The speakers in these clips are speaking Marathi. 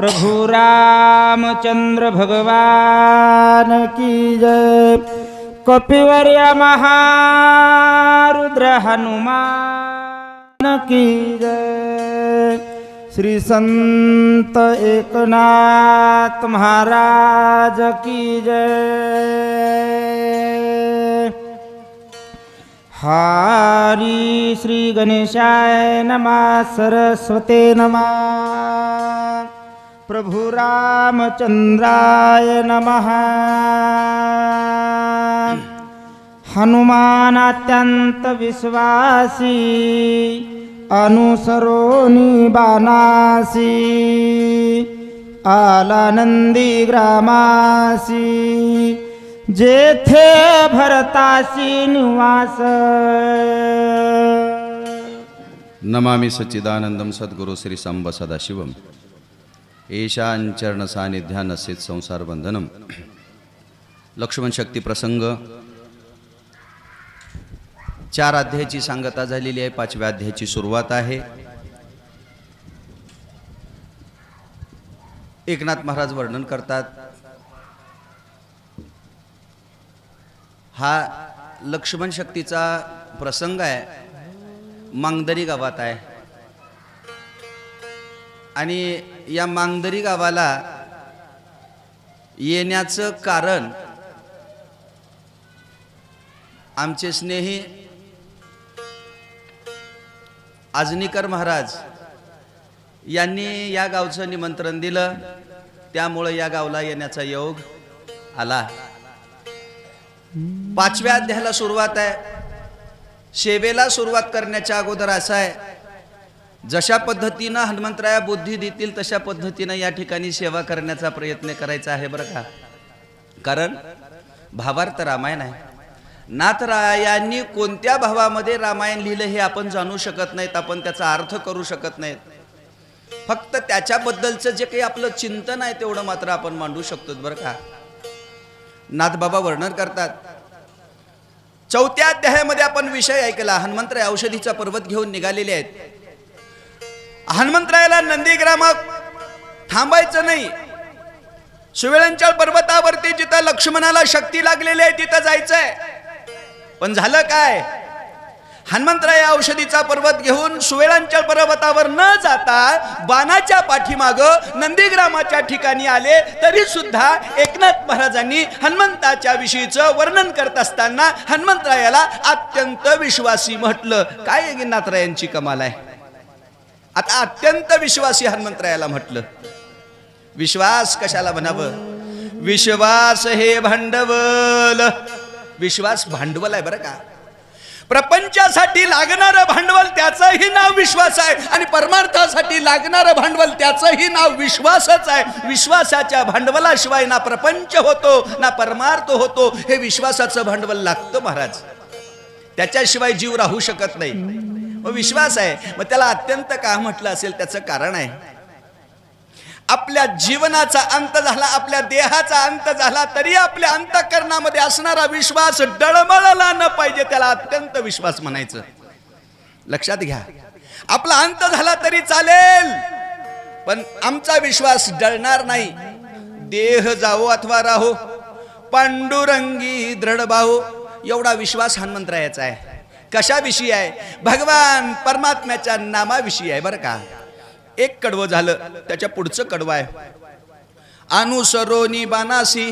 प्रभु रामचंद्र भगवान की जय। कपिवर्य महारुद्र हनुमान की जय। श्री संत एकनाथ महाराज की जय। हरि श्री गणेशाय नमः। सरस्वते नमः। प्रभु रामचंद्राय नमः। हनुमान अत्यंत विश्वासी अनुसरोनी बानासी। आला नंदी ग्रामासी जेथे भरतासी निवास। नमामि सच्चिदानंदम सद्गुरु श्री सांब सदाशिवम। ईशान चरण सानिध्यानसित संसार बंधनम। लक्ष्मण शक्ती प्रसंग 4 अध्यायाची सांगता झालेली आहे। 5व्या अध्यायाची सुरुवात आहे। एकनाथ महाराज वर्णन करतात, हा लक्ष्मण शक्तीचा प्रसंग आहे, मांगदरी गावात आहे। आणि या मांगदरी गावाला येण्याचं कारण आमचे स्नेही आजनीकर महाराज यांनी या गावचं निमंत्रण दिलं, त्यामुळे या गावला येण्याचा योग आला। 5व्या अध्यायाला सुरुवात आहे। सेवेला सुरुवात करण्याच्या अगोदर असं आहे, जशा पद्धतीनं हनुमंतराया बुद्धी देतील तशा पद्धतीनं या ठिकाणी सेवा करण्याचा प्रयत्न करायचा आहे बरं का। कारण भावार्थ रामायण आहे। नाथरायांनी कोणत्या भावामध्ये रामायण लिहिलं हे आपण जाणू शकत नाहीत, आपण त्याचा अर्थ करू शकत नाहीत। फक्त त्याच्याबद्दलचं जे काही आपलं चिंतन आहे तेवढं मात्र आपण मांडू शकतो बरं का। नाथबाबा वर्णन करतात, 4थ्या अध्यायामध्ये आपण विषय ऐकला। हनुमंतराय औषधीचा पर्वत घेऊन निघालेले आहेत। हनुमंतरायाला नंदीग्रामात थांबायचं नाही, सुवेळंचाळ पर्वतावरती जिथं लक्ष्मणाला शक्ती लागलेली आहे तिथं जायचंय। पण झालं काय, हनुमंतराय औषधीचा पर्वत घेऊन सुवेळंचाळ पर्वतावर न जाता बाणाच्या पाठीमाग नंदीग्रामाच्या ठिकाणी आले, तरी सुद्धा एकनाथ महाराजांनी हनुमंताच्या विषयीचं वर्णन करत असताना हनुमंतरायाला अत्यंत विश्वासी म्हटलं। काय नाथरायांची कमाल आहे। आता अत्यंत विश्वासी हनुमंतरायाला म्हटलं। विश्वास कशाला म्हणावं, विश्वास हे भांडवल। विश्वास भांडवल आहे बरं का। प्रपंचासाठी लागणारं भांडवल त्याचंही नाव विश्वास आहे, आणि परमार्थासाठी लागणारं भांडवल त्याचंही नाव विश्वासच आहे। विश्वासाच्या भांडवलाशिवाय ना प्रपंच होतो ना परमार्थ होतो। हे विश्वासाचं भांडवल लागतं महाराज, त्याच्याशिवाय जीव राहू शकत नाही। मग विश्वास आहे, मग त्याला अत्यंत का म्हटलं असेल, त्याचं कारण आहे, आपल्या जीवनाचा अंत झाला, आपल्या देहाचा अंत झाला, तरी आपल्या अंतःकरणामध्ये असणारा विश्वास डळमळला न पाहिजे, त्याला अत्यंत विश्वास म्हणायचं। लक्षात घ्या, आपला अंत झाला तरी चालेल, पण आमचा विश्वास डळणार नाही। देह जावो अथवा राहो, पांडुरंगी दृढ भाऊ, एवढा विश्वास हनुमंतरायाचा आहे। कशाविषयी आहे, भगवान परमात्म्याच्या नामाविषयी आहे बरं का। एक कडवं झालं, त्याच्या पुढचं कडवं आहे, अनुसरोनी बानासी।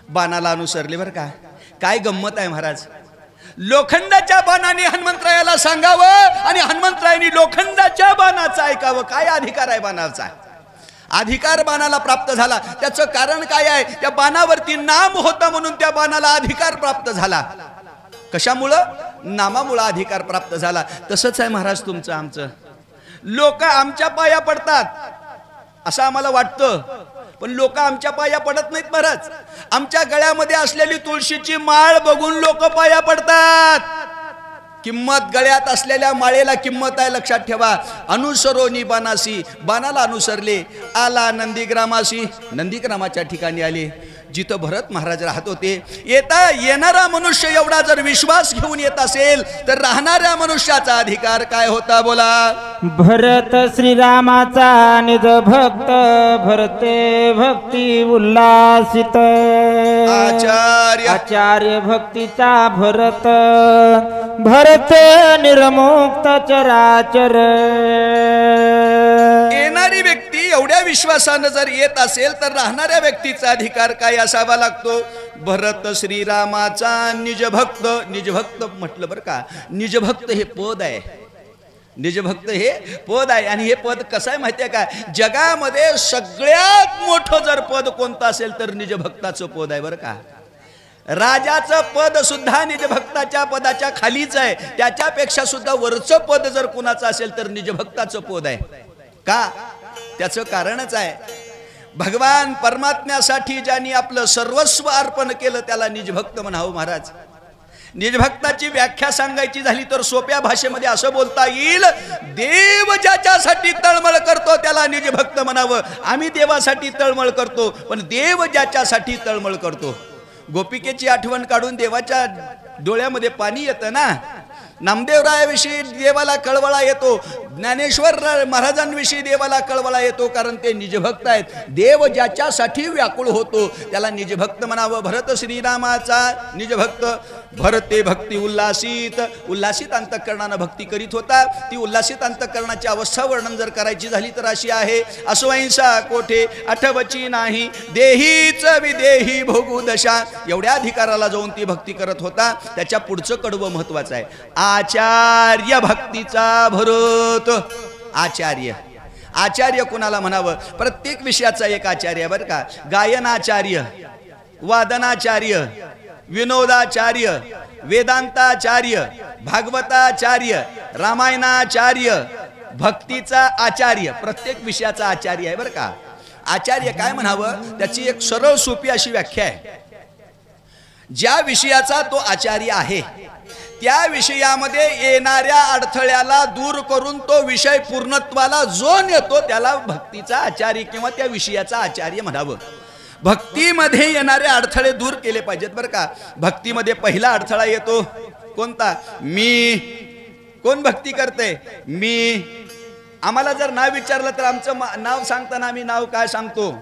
बाणाला अनुसरले बरं का। काय गंमत आहे महाराज, लोखंडाच्या बाणाने हनुमंतरायाला सांगावं आणि हनुमंतरायांनी लोखंडाच्या बाणाचं ऐकावं। काय अधिकार आहे बाणाचा, अधिकार बाणाला प्राप्त झाला। त्याचं कारण काय आहे, त्या बाणावरती नाम होतं म्हणून त्या बाणाला अधिकार प्राप्त झाला। कशामुळं, नामामुळं अधिकार प्राप्त झाला। तसंच आहे महाराज तुमचं आमचं। लोक आमच्या पाया पडतात असं आम्हाला वाटतं, पण लोक आमच्या पाया पडत नाहीत महाराज। आमच्या गळ्यामध्ये असलेली तुळशीची माळ बघून लोक पाया पडतात। किंमत, गळ्यात असलेल्या माळेला किंमत आहे, लक्षात ठेवा। अनुसरोनी बानासी, बाणाला अनुसरले। आला नंदीग्रामासी, नंदीग्रामाच्या ठिकाणी आले। जिथं भरत महाराज राहत होते. येणारा मनुष्य एवढा जर विश्वास घेऊन येत असेल तर राहणाऱ्या मनुष्याचा अधिकार काय होता बोला. भरत श्रीरामाचा निज भक्त भरते भक्ती उल्हासित. आचार्य भक्तीचा भरत भरते निर्मुक्त चराचर. येणारी व्यक्ती एवढ्या विश्वासानं जर येत असेल तर राहणाऱ्या व्यक्तीचा अधिकार काय असावा लागतो. भरत श्रीरामाचा निजभक्त. निजभक्त म्हटलं बरं का, निजभक्त हे पद आहे. निजभक्त हे पद आहे. आणि हे पद कसं आहे माहिती आहे का, जगामध्ये सगळ्यात मोठं जर पद कोणतं असेल तर निजभक्ताचं पद आहे बरं का. राजाचं पद सुद्धा निजभक्ताच्या पदाच्या खालीच आहे. त्याच्यापेक्षा सुद्धा वरचं पद जर कुणाचं असेल तर निजभक्ताचं पद आहे. का? त्याचं कारणच आहे, भगवान परमात्म्यासाठी ज्यांनी आपलं सर्वस्व अर्पण केलं त्याला निजभक्त म्हणावं महाराज. निजभक्ताची व्याख्या सांगायची झाली तर सोप्या भाषेमध्ये असं बोलता येईल, देव ज्याच्यासाठी तळमळ करतो त्याला निजभक्त म्हणावं. आम्ही देवासाठी तळमळ करतो पण देव ज्याच्यासाठी तळमळ करतो. गोपिकेची आठवण काढून देवाच्या डोळ्यामध्ये पाणी येतं ना. नामदेवरायाविषयी देवाला कळवळा येतो, ज्ञानेश्वर महाराजांविषयी देवाला कळवळा येतो, कारण ते निजभक्त आहेत. देव ज्याच्यासाठी व्याकुळ होतो त्याला निजभक्त म्हणावं. भरत श्रीरामाचा निजभक्त. भरते भक्ती उल्हासित. उल्हासित अंतःकरणानं भक्ती करीत होता. ती उल्हासित अंतःकरणाची अवस्था वर्णन जर करायची झाली तर अशी आहे. असवैंसा कोठे आठवची नाही देहीच विदेही भोगू दशा. एवढ्या अधिकाराला जाऊन ती भक्ती करत होता. त्याच्या पुढचं कडवं महत्वाचं आहे. आचार्य भक्तीचा भरत. आचार्य. आचार्य कोणाला म्हणावं? प्रत्येक विषयाचा एक आचार्य बरं का. गायनाचार्य, वादनाचार्य, विनोदाचार्य, वेदांताचार्य, भागवताचार्य, रामायणाचार्य, भक्तीचा आचार्य. प्रत्येक विषयाचा आचार्य आहे बरं का. आचार्य काय म्हणावं? त्याची एक सरळ सोपी अशी व्याख्या आहे. ज्या विषयाचा तो आचार्य आहे त्या विषयामध्ये येणाऱ्या अडथळ्याला दूर करून तो विषय पूर्णत्वाला जो नेतो त्याला भक्तीचा आचार्य किंवा त्या विषयाचा आचार्य म्हणावं. भक्तीमध्ये येणारे अडथळे दूर केले पाहिजेत बरं का. भक्तीमध्ये पहिला अडथळा येतो कोणता? मी. कोण भक्ती करते? मी. आम्हाला जर नाव विचारलं तर आमचं नाव सांगताना आम्ही नाव काय सांगतो?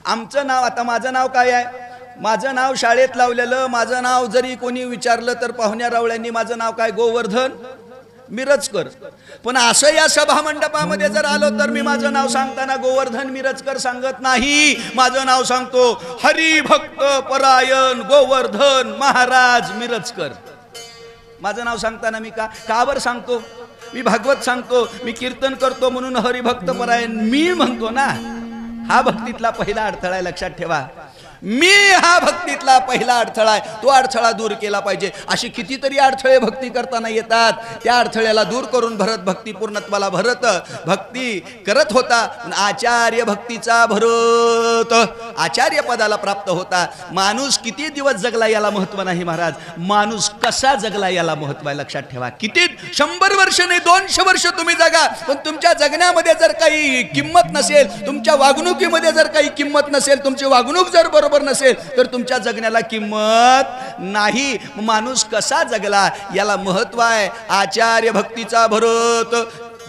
आमचं नाव, आता माझं नाव काय आहे? माझं नाव शाळेत लावलेलं. माझं नाव जरी कोणी विचारलं तर पाहुण्या रावळ्यांनी माझं नाव काय? गोवर्धन मिरजकर. पण असं या सभा मंडपामध्ये जर आलो तर मी माझं नाव सांगताना गोवर्धन मिरजकर सांगत नाही. माझं नाव सांगतो हरिभक्त परायण गोवर्धन महाराज मिरजकर. माझं नाव सांगताना मी का बरं सांगतो? मी भागवत सांगतो, मी कीर्तन करतो म्हणून हरिभक्त परायण मी म्हणतो ना. हा भक्तीतला पहिला अडथळा आहे, लक्षात ठेवा. मी हा भक्तीतला पहिला अडथळा आहे. तो अडथळा दूर केला पाहिजे. अशी कितीतरी अडथळे भक्ती करताना येतात. त्या अडथळ्याला दूर करून भरत भक्ती पूर्णत्वाला भरत भक्ती करत होता. आचार्य भक्तीचा भरत आचार्य पदाला प्राप्त होता. माणूस किती दिवस जगला याला महत्व नाही महाराज, माणूस कसा जगला याला महत्व आहे. लक्षात ठेवा. किती 100 वर्ष नाही 200 वर्ष तुम्ही जगा, पण तुमच्या जगण्यामध्ये जर काही किंमत नसेल, तुमच्या वागणुकीमध्ये जर काही किंमत नसेल, तुमची वागणूक जर बरोबर नसेल तर तुमच्या जगण्याला किंमत नाही. माणूस कसा जगला याला महत्व आहे. आचार्य भक्तीचा भरत.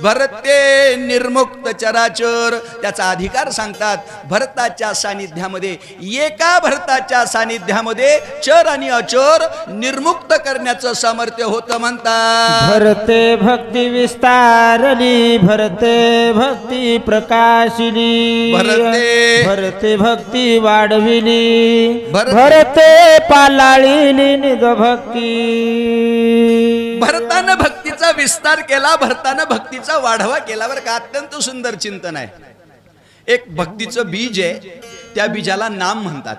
भरते निर्मुक्त चराचर. त्याचा अधिकार सांगतात. भरताच्या सानिध्यामध्ये, एका भरताच्या सानिध्यामध्ये चर आणि अचर निर्मुक्त करण्याचं सामर्थ्य होतं म्हणतात. भरते भक्ती विस्तारली भरते भक्ती प्रकाशिली. भरते भक्ती वाढविली भरते पालाळिली निज भक्ती. भरतानं भक्तीचा विस्तार केला, भरतानं भक्तीचा वाढवा केला बरं का. अत्यंत सुंदर चिंतन आहे. एक भक्तीचं बीज आहे, त्या बीजाला नाम म्हणतात.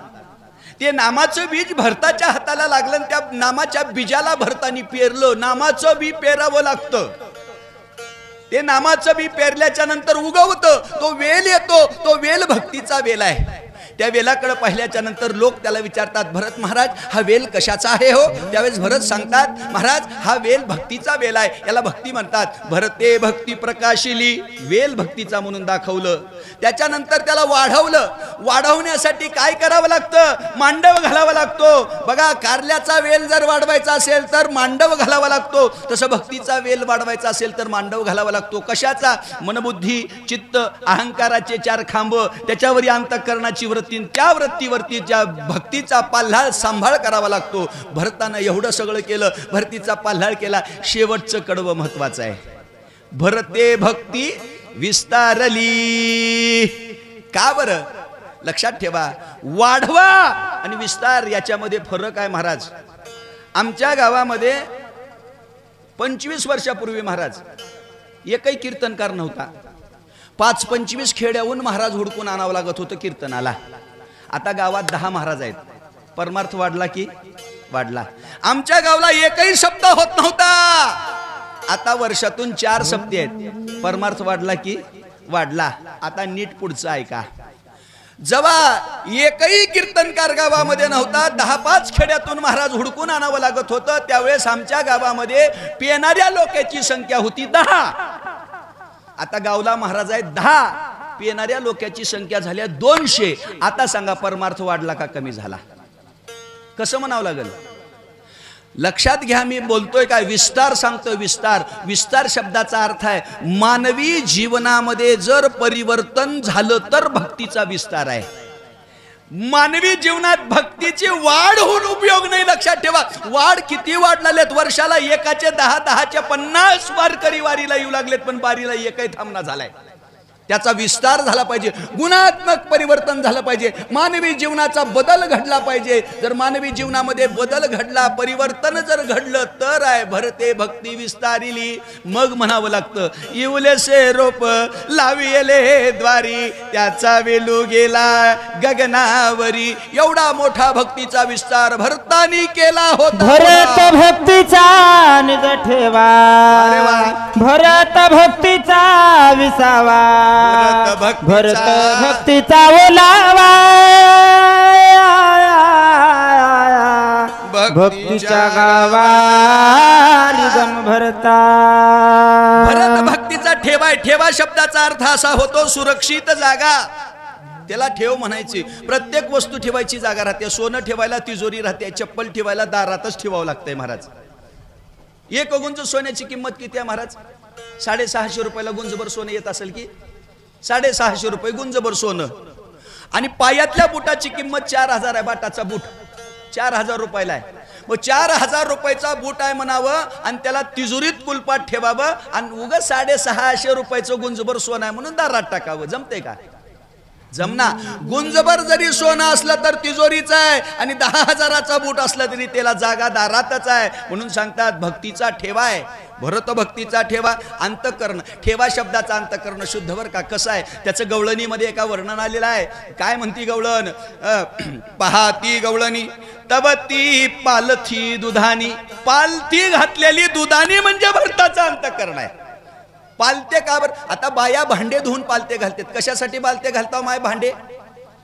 ते नामाचं बीज भरताच्या हाताला लागलं, त्या नामाच्या बीजाला भरतानी पेरलं. नामाचं बी पेरावं लागतं. ते नामाचं बी पेरल्याच्या नंतर उगवतं, तो वेल येतो. तो वेल भक्तीचा वेल आहे. त्या वेलाकडे पाहिल्याच्या नंतर लोक त्याला विचारतात, भरत महाराज हा वेल कशाचा आहे हो? त्यावेळेस भरत सांगतात, महाराज हा वेल भक्तीचा वेल आहे, याला भक्ती म्हणतात. भरते भक्ती प्रकाशिली. वेल भक्तीचा म्हणून दाखवलं. त्याच्यानंतर त्याला वाढवलं. वाढवण्यासाठी काय करावं लागतं? मांडव घालावा लागतो. बघा, कारल्याचा वेल जर वाढवायचा असेल तर मांडव घालावा लागतो. तसं भक्तीचा वेल वाढवायचा असेल तर मांडव घालावा लागतो. कशाचा? मनबुद्धी चित्त अहंकाराचे 4 खांब, त्याच्यावरी अंतःकरणाची वृत्ती, त्या वृत्तीवरती ज्या भक्तीचा पाल्हाळ सांभाळ करावा लागतो. भरतानं एवढं सगळं केलं, भरतीचा पाल्हाळ केला. शेवटचं कडवं महत्वाचं आहे. भरते भक्ती विस्तारली. का बरं? लक्षात ठेवा, वाढवा आणि विस्तार याच्यामध्ये फरक आहे महाराज. आमच्या गावामध्ये 25 वर्षापूर्वी महाराज एकही कीर्तनकार नव्हता. 5-25 खेड्याहून महाराज हुडकून आणावं लागत होतं कीर्तनाला. आता गावात 10 महाराज आहेत. परमार्थ वाढला की वाढला. आमच्या गावाला एकही सप्ताह होत नव्हता. आता वर्षातून 4 सप्ते आहेत. परमार्थ वाढला की वाढला. आता नीट पुढचं ऐका. जेव्हा एकही कीर्तनकार गावामध्ये नव्हता, 10-5 खेड्यातून महाराज हुडकून आणावं लागत होतं, त्यावेळेस आमच्या गावामध्ये पिणाऱ्या लोकांची संख्या होती 10. आता गावला महाराज आहे 10, पिणाऱ्या लोकांची संख्या झाल्या 200. आता सांगा, परमार्थ वाढला का कमी झाला? कसं म्हणावं लागेल? लक्षात घ्या, मी बोलतोय काय? विस्तार सांगतोय. विस्तार. विस्तार शब्दाचा अर्थ आहे मानवी जीवनामध्ये जर परिवर्तन झालं तर भक्तीचा विस्तार आहे. मानवी जीवनात भक्तीची वाढ होऊन उपयोग नाही. लक्षात ठेवा, वाढ किती वाढलेत. वर्षाला एकाचे 10-10चे 50 वारकरी वारीला येऊ लागलेत, पण वारीला एकही थांबना झालाय. त्याचा विस्तार झाला पाहिजे, गुणात्मक परिवर्तन झालं पाहिजे, मानवी जीवनाचा बदल घडला पाहिजे. जर मानवी जीवनामध्ये बदल घडला, परिवर्तन जर घडलं तर आहे भरते भक्ती विस्तारिली. मग म्हणावं लागतं, इवलेसे रोप लाविले द्वारी, त्याचा वेलू गेला गगनावरी. एवढा मोठा भक्तीचा विस्तार भरतानी केला होता. भरत भक्तीचा निज ठेवा, भरत भक्तीचा विसावा, भरत भक्तीचा ओलावा, भक्तीच्या गावा निगम भरता. भरत भक्तीचा ठेवा. ठेवा शब्दाचा अर्थ असा होतो सुरक्षित जागा. त्याला ठेव म्हणायची. प्रत्येक वस्तू ठेवायची जागा राहते. सोनं ठेवायला तिजोरी राहते, चप्पल ठेवायला दारातच ठेवावं लागतंय महाराज. 1 गुंज सोन्याची किंमत किती आहे महाराज? 650 रुपयाला गुंजभर सोनं येत असेल की? 650 रुपये गुंजभर सोनं. आणि पायातल्या बुटाची किंमत 4000 आहे. बाटाचा बूट 4000 रुपयाला आहे. मग 4000 रुपयाचा बूट आहे म्हणावं आणि त्याला तिजोरीत कुलपात ठेवावं आणि उगाच 650 रुपयाचं गुंजभर सोनं आहे म्हणून दारात टाकावं. जमते का? जमना. गुंजभर जरी सोनं असलं तर तिजोरीच आहे आणि 10,000चा बूट असला तरी त्याला जागा दारातच आहे. म्हणून सांगतात भक्तीचा ठेवा आहे. भरत भक्तीचा ठेवा. अंतःकरण. ठेवा शब्दाचा अंतःकरण शुद्ध वर का? कसं आहे त्याचं गवळणीमध्ये एका वर्णन आलेलं आहे. काय म्हणती गवळण? पहाती गवळणी तब ती पालथी दुधानी. पालथी घातलेली दुधानी म्हणजे भरताचं अंतःकरण आहे. पालते का बर? आता बाया भांडे धुवून पालते घालतात. कशासाठी पालते घालता माय भांडे?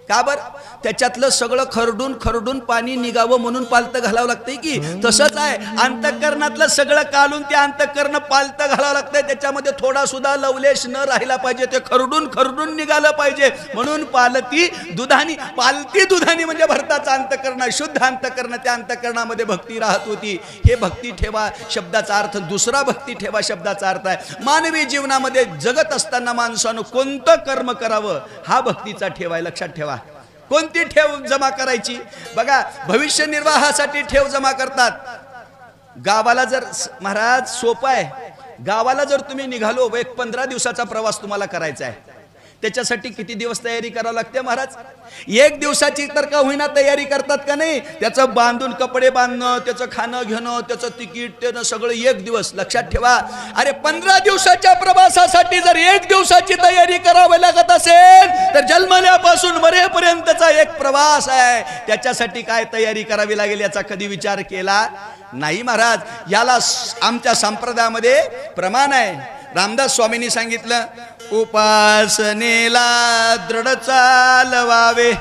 का बर? त्याच्यातलं सगळं खरडून खरडून पाणी निघावं म्हणून पालतं घालावं लागतंय की? तसंच आहे अंतःकरणातलं सगळं काढून ते अंतःकरण पालतं घालावं लागतंय. त्याच्यामध्ये थोडा सुद्धा लवलेश न राहिला पाहिजे. ते खरडून खरडून निघालं पाहिजे. म्हणून पालती दुधानी. पालती दुधानी म्हणजे भरताचं अंतःकरण आहे, शुद्ध अंतःकरण. त्या अंतःकरणामध्ये भक्ती राहत होती. हे भक्ती ठेवा शब्दाचा अर्थ. दुसरा भक्ती ठेवा शब्दाचा अर्थ आहे मानवी जीवनामध्ये जगत असताना माणसानं कोणतं कर्म करावं हा भक्तीचा ठेवा आहे. लक्षात ठेवा. कोणती ठेव जमा करायची? बघा, भविष्य निर्वाहासाठी ठेव जमा करतात. गावाला जर महाराज सोपं आहे. गावाला जर तुम्ही निघालो, 15 दिवसाचा प्रवास तुम्हाला करायचा आहे. त्याच्यासाठी किती दिवस तयारी करावी लागते महाराज? 1 दिवसाची तर का होईना तयारी करतात का नाही? त्याचं बांधून कपडे बांधणं, त्याचं खाणं घेणं, त्याचं तिकीट त्यानं सगळं 1 दिवस. लक्षात ठेवा. अरे 15 दिवसाच्या प्रवासासाठी जर 1 दिवसाची तयारी करावी लागत असेल तर जन्मल्यापासून मरेपर्यंतचा एक प्रवास आहे. त्याच्यासाठी काय तयारी करावी लागेल याचा कधी विचार केला नाही महाराज. याला आमच्या संप्रदायामध्ये प्रमाण आहे. रामदास स्वामींनी सांगितलं, उपासनेला दृढ चालवावे,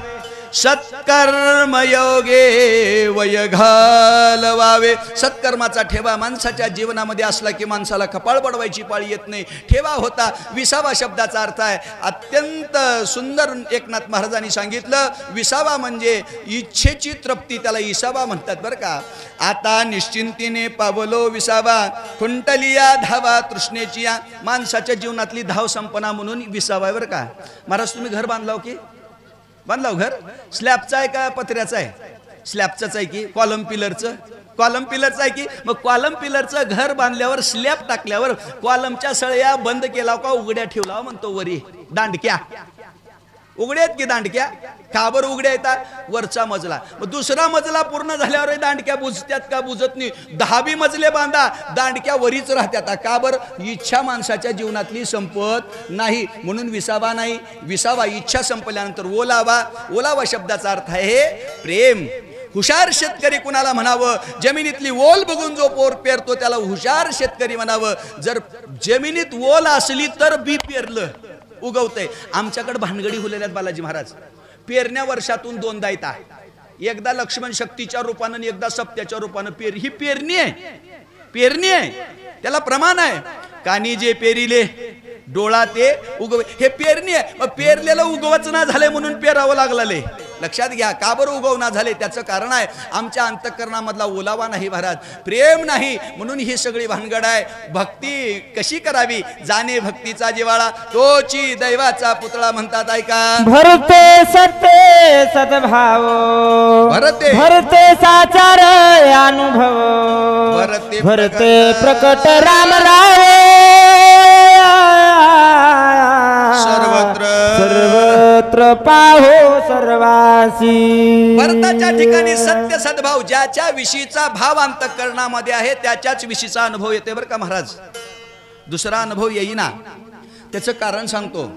सत्कर्म योगे वय घालवावे. सत्कर्माचा ठेवा माणसाच्या जीवनामध्ये असला की माणसाला कपाळ पडवायची पाळी येत नाही. ठेवा होता 20वा शब्दाचा अर्थ आहे अत्यंत सुंदर. एकनाथ महाराजांनी सांगितलं 20वा म्हणजे इच्छेची तृप्ती, त्याला 20वा म्हणतात बरं का. आता निश्चिंतीने पावलो 20वा खुंटलिया धावा तृष्णेची. माणसाच्या जीवनातली धाव संपना म्हणून 20वा बरं का. महाराज तुम्ही घर बांधलाव की बांधलाव घर स्लॅबचं आहे का पत्र्याचं आहे? स्लॅबचंच आहे की कॉलम पिलरचं? कॉलम पिलरचं आहे की. मग कॉलम पिलरचं घर बांधल्यावर स्लॅब टाकल्यावर कॉलमच्या सळया बंद केला का उघड्या ठेवला म्हणतो वरी दांडक्या उघड्यात की दांडक्या का बरं उघड्या येतात? वरचा मजला. मग दुसरा मजला पूर्ण झाल्यावर दांडक्या बुजत्यात का? बुजत नाही. 10 मजले बांधा दांडक्या वरीच राहत्यात का बरं? इच्छा माणसाच्या जीवनातली संपत नाही म्हणून 20वा नाही. 20वा इच्छा संपल्यानंतर ओलावा. ओलावा शब्दाचा अर्थ आहे प्रेम. हुशार शेतकरी कुणाला म्हणावं? जमिनीतली ओल बघून जो पोर पेरतो त्याला हुशार शेतकरी म्हणावं. जर जमिनीत ओल असली तर बी पेरलं उगवतंय. आमच्याकडे भानगडी हुलेल्यात बालाजी महाराज. पेरण्या वर्षातून 2दा येतात. एकदा लक्ष्मण शक्तीच्या रूपानं आणि एकदा सप्त्याच्या रूपानं. ही पेरणी आहे. पेरणी आहे त्याला प्रमाण आहे. कानी जे पेरिले डोळा ते उगव. हे पेरणी आहे. मग पेरलेलं उगवच ना झाले म्हणून पेरावं लागले. लक्षात घ्या का बरं उगवना झाले? त्याचं कारण आहे आमच्या अंतःकरणामधला ओलावा नाही महाराज, प्रेम नाही म्हणून ही सगळी भानगड आहे. भक्ती कशी करावी? जाणे भक्तीचा जिवाळा तोची दैवाचा पुतळा म्हणतात ऐका. भरते सत्य सद्भाव भरते साचार अनुभव भरते प्रकट राम राव सर्वत्र पाहो सर्वासी. भरताच्या ठिकाणी सत्य सद्भाव ज्याच्या विषयीचा भाव अंतःकरणामध्ये आहे त्याच्याच विषयीचा अनुभव येते बरं का महाराज. दुसरा अनुभव येईना. त्याचं कारण सांगतो.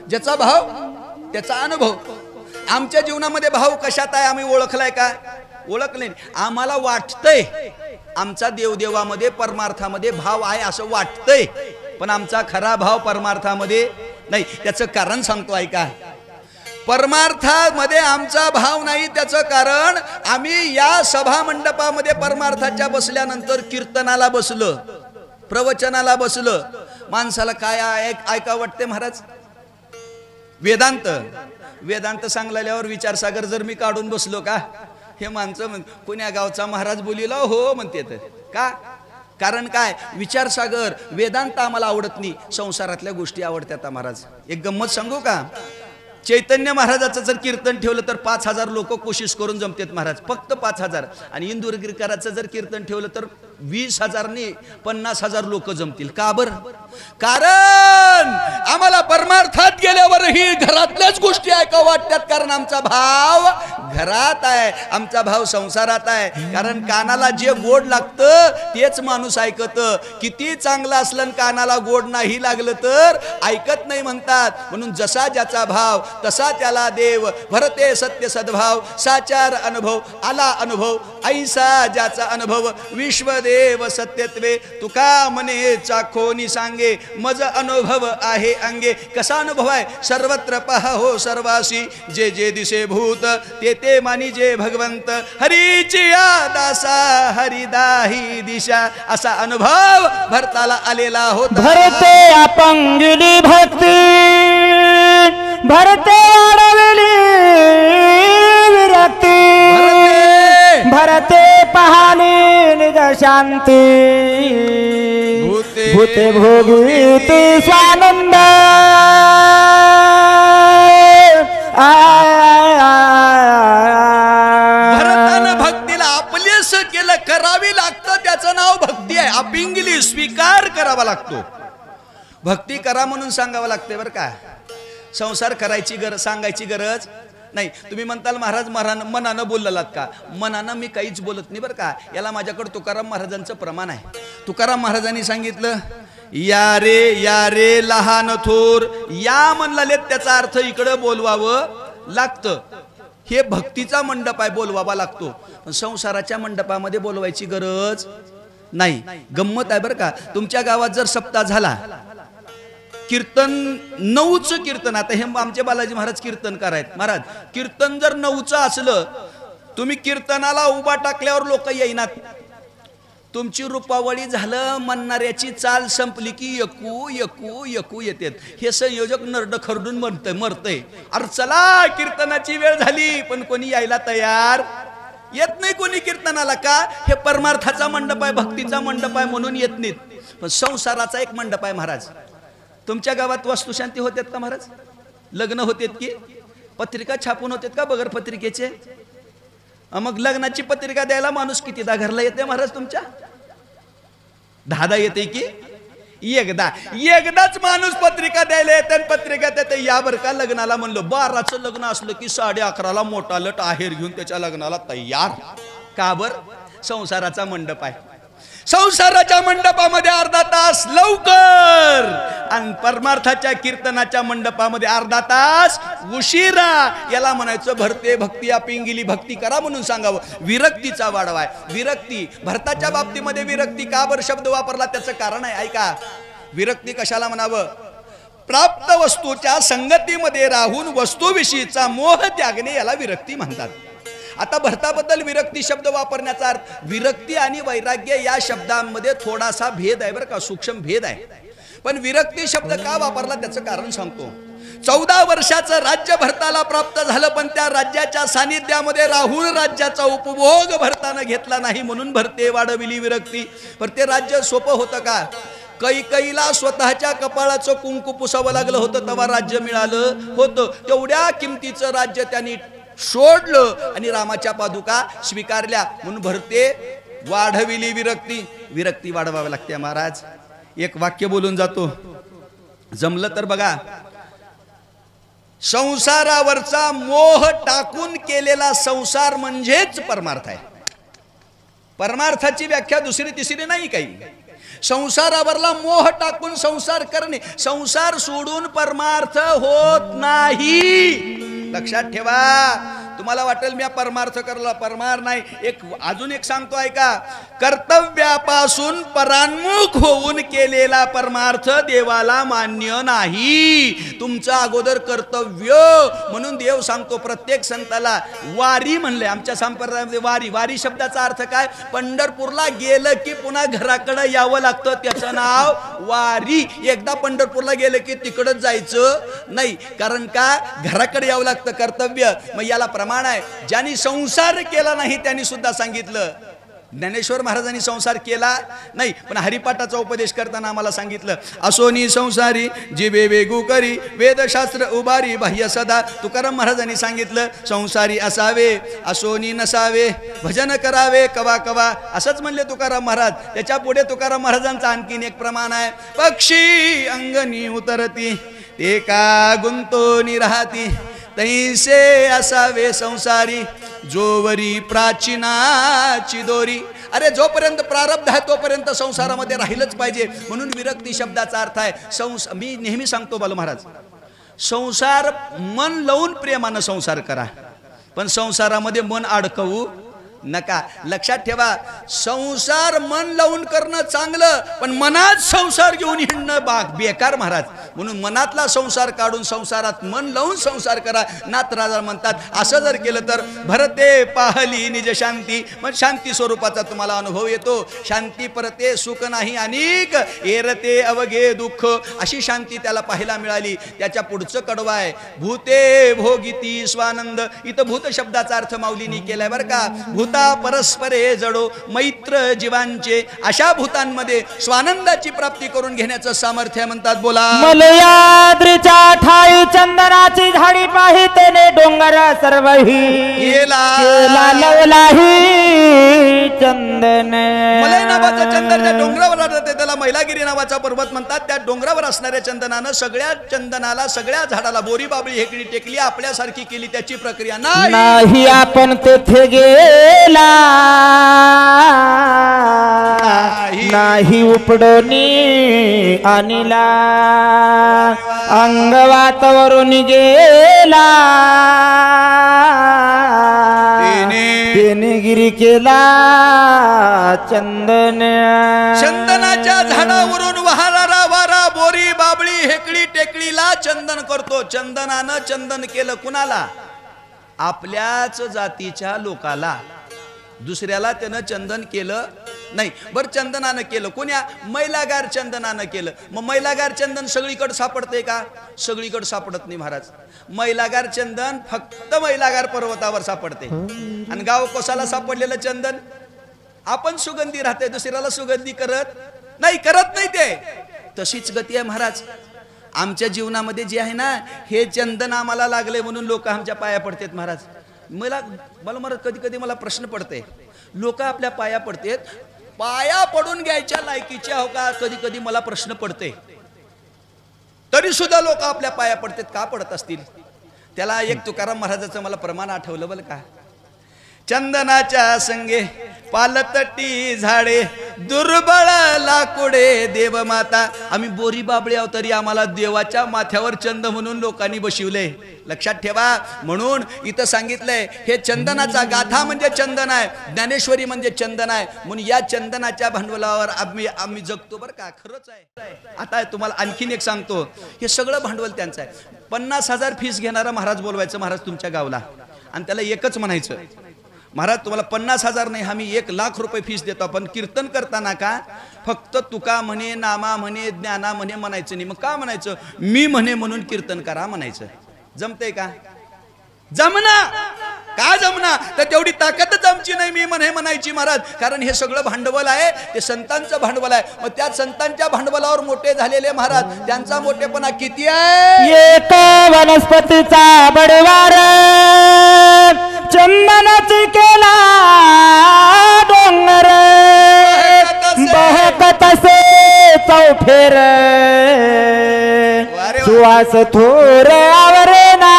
ज्याचा भाव त्याचा अनुभव. आमच्या जीवनामध्ये भाव कशात आहे आम्ही ओळखलाय का? ओळखले. आम्हाला वाटतंय आमचा देवदेवामध्ये परमार्थामध्ये भाव आहे असं वाटतंय पण आमचा खरा भाव परमार्थामध्ये नाही. त्याचं कारण सांगतो ऐका. परमार्थामध्ये आमचा भाव नाही त्याचं कारण आम्ही या सभा मंडपामध्ये परमार्थाच्या बसल्यानंतर कीर्तनाला बसलं प्रवचनाला बसलं. माणसाला काय ऐका वाटते महाराज? वेदांत. वेदांत सांगल्यावर विचारसागर जर मी काढून बसलो का हे माणसं कोण्या गावचा महाराज बोलिला हो म्हणते. का? कारण काय? विचारसागर वेदांत आम्हाला आवडत नाही, संसारातल्या गोष्टी आवडतात महाराज. एक गंमत सांगू का? चैतन्य महाराजाचं जर कीर्तन ठेवलं तर 5000 लोक कोशिश करून जमतात महाराज. फक्त 5000. आणि इंदुरगिरकरांचं जर कीर्तन ठेवलं तर 20,000 नाही 50,000 लोक जमतील. का बरं? कारण आम्हाला परमार्थात गेल्यावरही घरातल्याच गोष्टी ऐका वाटतात. कारण आमचा भाव घरात आहे, आमचा भाव संसारात आहे. कारण कानाला जे गोड लागतं तेच माणूस ऐकत. किती चांगलं असलं कानाला गोड नाही लागलं तर ऐकत नाही म्हणतात. म्हणून जसा ज्याचा भाव तसा त्याला देव. भरते सत्य सद्भाव साचार अनुभव आला अनुभव ऐसा ज्याचा अनुभव. विश्वदेव सत्यत्वे तुका मने चाखोनी सांगे मज अनुभव आहे अंगे. कसा अनुभव आहे? सर्वत्र पहा हो सर्वासी जे जे दिसे भूत ते ते मानी जे भगवंत. हरीची दासा हरिदाही दिशा असा अनुभव भरताला आलेला होता. भरते अपंगिली भक्ती भरते अडवली विरक्ती भरते पहानी निज शांती भूते भोगीती स्वानंद. भरतानं भक्तीला आपलेस केलं करावी लागतं. त्याचं नाव भक्ती आहे. अपिंगली स्वीकार करावा लागतो. भक्ती करा म्हणून सांगावं लागते बरं का. संसार करायची गरज सांगायची गरज नाही. तुम्ही म्हणताल महाराज मनानं बोललात का? मनानं मी काहीच बोलत नाही बरं का. याला माझ्याकडे तुकाराम महाराजांचं प्रमाण आहे. तुकाराम महाराजांनी सांगितलं या रे लहान थोर. या म्हणलाले त्याचा अर्थ इकडं बोलवावं लागतं. हे भक्तीचा मंडप आहे बोलवावा लागतो. पण संसाराच्या मंडपामध्ये बोलवायची गरज नाही. गंमत आहे बरं का. तुमच्या गावात जर सप्ताह झाला कीर्तन 9चं कीर्तन, आता हे आमचे बालाजी महाराज कीर्तनकार आहेत. महाराज कीर्तन जर 9चं असलं, तुम्ही कीर्तनाला उभा टाकल्यावर लोक येईनात. तुमची रूपावळी झालं म्हणणाऱ्याची चाल संपली की एकू एकू एकू येतात. हे संयोजक नरड खरडून मरतय. अरे चला कीर्तनाची वेळ झाली, पण कोणी यायला तयार येत नाही. कोणी कीर्तनाला का? हे परमार्थाचा मंडप आहे, भक्तीचा मंडप आहे म्हणून येत नाहीत. पण संसाराचा एक मंडप आहे. महाराज तुमच्या गावात वस्तुशांती होतात का महाराज? लग्न होतात की पत्रिका छापून होतात का बगर पत्रिकेचे? मग लग्नाची पत्रिका द्यायला माणूस कितीदा घरला येते महाराज तुमच्या? 10दा येते की एकदाच माणूस पत्रिका द्यायला येते. पत्रिका देते या बर का लग्नाला म्हणलं. 12चं लग्न असलं की 11:30ला मोठा लट आहेर घेऊन त्याच्या लग्नाला तयार. का बर? संसाराचा मंडप आहे. संसाराच्या मंडपामध्ये अर्धा तास लवकर आणि परमार्थाच्या कीर्तनाच्या मंडपामध्ये अर्धा तास उशिरा. याला म्हणायचं भरते भक्ती पिंगिली भक्ती करा म्हणून सांगावं. विरक्तीचा वाढवा आहे. विरक्ती भरताच्या बाबतीमध्ये विरक्ती का बर शब्द वापरला? त्याचं कारण आहे. ऐका, विरक्ती कशाला म्हणावं? प्राप्त वस्तूच्या संगतीमध्ये राहून वस्तूविषयीचा मोह त्यागणे याला विरक्ती म्हणतात. आता भरताबद्दल विरक्ती शब्द वापरण्याचा अर्थ, विरक्ती आणि वैराग्य या शब्दांमध्ये थोडासा भेद आहे बरं का, सूक्ष्म भेद आहे. पण विरक्ती शब्द का वापरला त्याचं कारण सांगतो. 14 वर्षाचं राज्य भरताला प्राप्त झालं, पण त्या राज्याच्या सानिध्यामध्ये राहून राज्याचा उपभोग भरतानं घेतला नाही म्हणून भरते वाढविली विरक्ती. पण ते राज्य सोपं होतं का? कैकेयीला स्वतःच्या कपाळाचं कुंकू पुसावं लागलं होतं तेव्हा राज्य मिळालं होतं. तेवढ्या किमतीचं राज्य त्यांनी सोडलं आणि रामाच्या पादुका स्वीकारल्या म्हणून भरते वाढविली विरक्ती. विरक्ती वाढवावी लागते महाराज. एक वाक्य बोलून जातो, जमलं तर बघा. संसारावरचा मोह टाकून केलेला संसार म्हणजेच परमार्थ आहे. परमार्थाची व्याख्या दुसरी तिसरी नाही काही. संसारावरला मोह टाकून संसार करणे, संसार सोडून परमार्थ होत नाही. लक्षात ठेवा. तुम्हाला वाटेल मी परमार्थ करला, परमार नाही. अजून एक सांगतो ऐका. कर्तव्यापासून परान्मुख होऊन केलेला परमार्थ देवाला मान्य नाही. तुमचं अगोदर कर्तव्य म्हणून देव सांगतो प्रत्येक संताला. वारी म्हणले आमच्या संप्रदायामध्ये. वारी शब्दाचा अर्थ काय? पंढरपूरला गेलं की पुन्हा घराकडे यावं लागतं, त्याचं नाव वारी. एकदा पंढरपूरला गेलं की तिकडच जायचं नाही, कारण का घराकडे यावं लागतं. कर्तव्य मग याला प्रमाण आहे. ज्यांनी संसार केला नाही त्यांनी सुद्धा सांगितलं. ज्ञानेश्वर महाराजांनी संसार केला नाही, पण हरिपाठाचा उपदेश करताना आम्हाला सांगितलं, असोनी संसारी जीवे वेगू करी वेदशास्त्र उभारी बाह्य सदा. तुकाराम महाराजांनी सांगितलं संसारी असावे असोनी नसावे, भजन करावे कवा कवा. असंच म्हणले तुकाराम महाराज. त्याच्या पुढे तुकाराम महाराजांचा आणखीन एक प्रमाण आहे. पक्षी अंगणी उतरती ते का गुंतोनी राहती, तैसे असावे संसारी जोवरी प्राचीनाची दोरी. अरे जोपर्यंत प्रारब्ध आहे तोपर्यंत संसारामध्ये राहिलंच पाहिजे. म्हणून विरक्ती शब्दाचा अर्थ आहे मी नेहमी सांगतो बालू महाराज, संसार मन लावून प्रेमानं संसार करा, पण संसारामध्ये मन अडकवू नका. लक्षात ठेवा. संसार मन लावून करणं चांगलं, पण मनात संसार घेऊन हिंडणं बेकार महाराज. म्हणून मनातला संसार काढून संसारात मन लावून संसार करा. नाथराजा म्हणतात असं जर केलं तर भरते पाहली निज शांती. मग शांती स्वरूपाचा तुम्हाला अनुभव येतो. शांती परते सुख नाही अनेक एरते अवघे दुःख, अशी शांती त्याला पाहायला मिळाली. त्याच्या पुढचं कडवं आहे भूते भोगिती स्वानंद. इथं भूत शब्दाचा अर्थ माऊलीनी केलाय बरं का. भूता परस्परे जडो मैत्र जीवांचे. अशा भूतांमध्ये स्वानंदाची प्राप्ती करून घेण्याचं सामर्थ्य म्हणतात. बोला. मलयाद्रीच्या ठाई चंदनाची झाडी पाहितेने डोंगर सर्वही केला लवलाही चंदन. मलय नावाचा चंदन ज्या डोंगरावर राहते त्याला मैलागिरी नावाचा पर्वत म्हणतात. त्या डोंगरावर असणाऱ्या चंदनानं सगळ्या चंदनाला सगळ्या झाडाला बोरी बाबळी हेकडी टेकली आपल्यासारखी केली. त्याची प्रक्रिया नाही. आपण तेथे गेला नाही उपडोनी अनिला अंगवातावरून गेला तेने गिरी केला चंदन. चंदनाच्या झाडावरून वाहणारा वारा बोरी बाबळी हेकडी टेकडीला चंदन करतो. चंदनानं चंदन केलं कुणाला? आपल्याच जातीच्या लोकाला. दुसऱ्याला त्यानं चंदन केलं नाही. बर चंदनानं केलं कोण्या? मैलागार चंदनानं केलं. मग मैलागार चंदन सगळीकडे सापडते का? सगळीकडे सापडत नाही महाराज. मैलागार चंदन फक्त मैलागार पर्वतावर सापडते. आणि गाव कोसाला सापडलेलं चंदन आपण सुगंधी राहते, दुसऱ्याला सुगंधी करत नाही ते. तशीच गती आहे महाराज. आमच्या जीवनामध्ये जे आहे ना, हे चंदन आम्हाला लागले म्हणून लोक आमच्या पाया पडतात महाराज. मला महाराज कधी कधी मला प्रश्न पडते, लोक आपल्या पाया पडतात, पाया पडून घ्यायच्या लायकीच्या हो का? कधी कधी मला प्रश्न पडते. तरी सुद्धा लोक आपल्या पाया पडतात, का पडत असतील? त्याला एक तुकाराम महाराजाचं मला प्रमाण आठवलं बरं का. चंदनाच्या संगे पालतटी झाडे, दुर्बळ लाकुडे देवमाता. आम्ही बोरी बाबळे आहोत तरी आम्हाला देवाच्या माथ्यावर चंद म्हणून लोकांनी बशिवले. लक्षात ठेवा. म्हणून इथं सांगितलंय हे चंदनाचा गाथा म्हणजे चंदन आहे, ज्ञानेश्वरी म्हणजे चंदन आहे. म्हणून या चंदनाच्या भांडवलावर आम्ही जगतो बरं का. खरंच आहे. आता तुम्हाला आणखीन एक सांगतो, हे सगळं भांडवल त्यांचं आहे. 50,000 फीस घेणारा महाराज बोलवायचं महाराज तुमच्या गावला, आणि त्याला एकच म्हणायचं, महाराज तुम्हाला 50,000 नाही, आम्ही 1,00,000 रुपये फीस देतो. पण कीर्तन करताना का फक्त तुका म्हणे, नामा म्हणे, ज्ञाना म्हणे म्हणायचं नाही. मग का म्हणायचं? मी म्हणे म्हणून कीर्तन करा म्हणायचं. जमतंय का? जमना का? जमना तर तेवढी ताकदच आमची नाही मी म्हणे म्हणायची महाराज. कारण हे सगळं भांडवल आहे, ते संतांचं भांडवल आहे. मग त्या संतांच्या भांडवलावर मोठे झालेले महाराज, त्यांचा मोठेपणा किती आहे? एक वनस्पतीचा बडवार चंदनाची केला डोंगर, बहकत असे चौफेर सुवास थोर आवरे ना.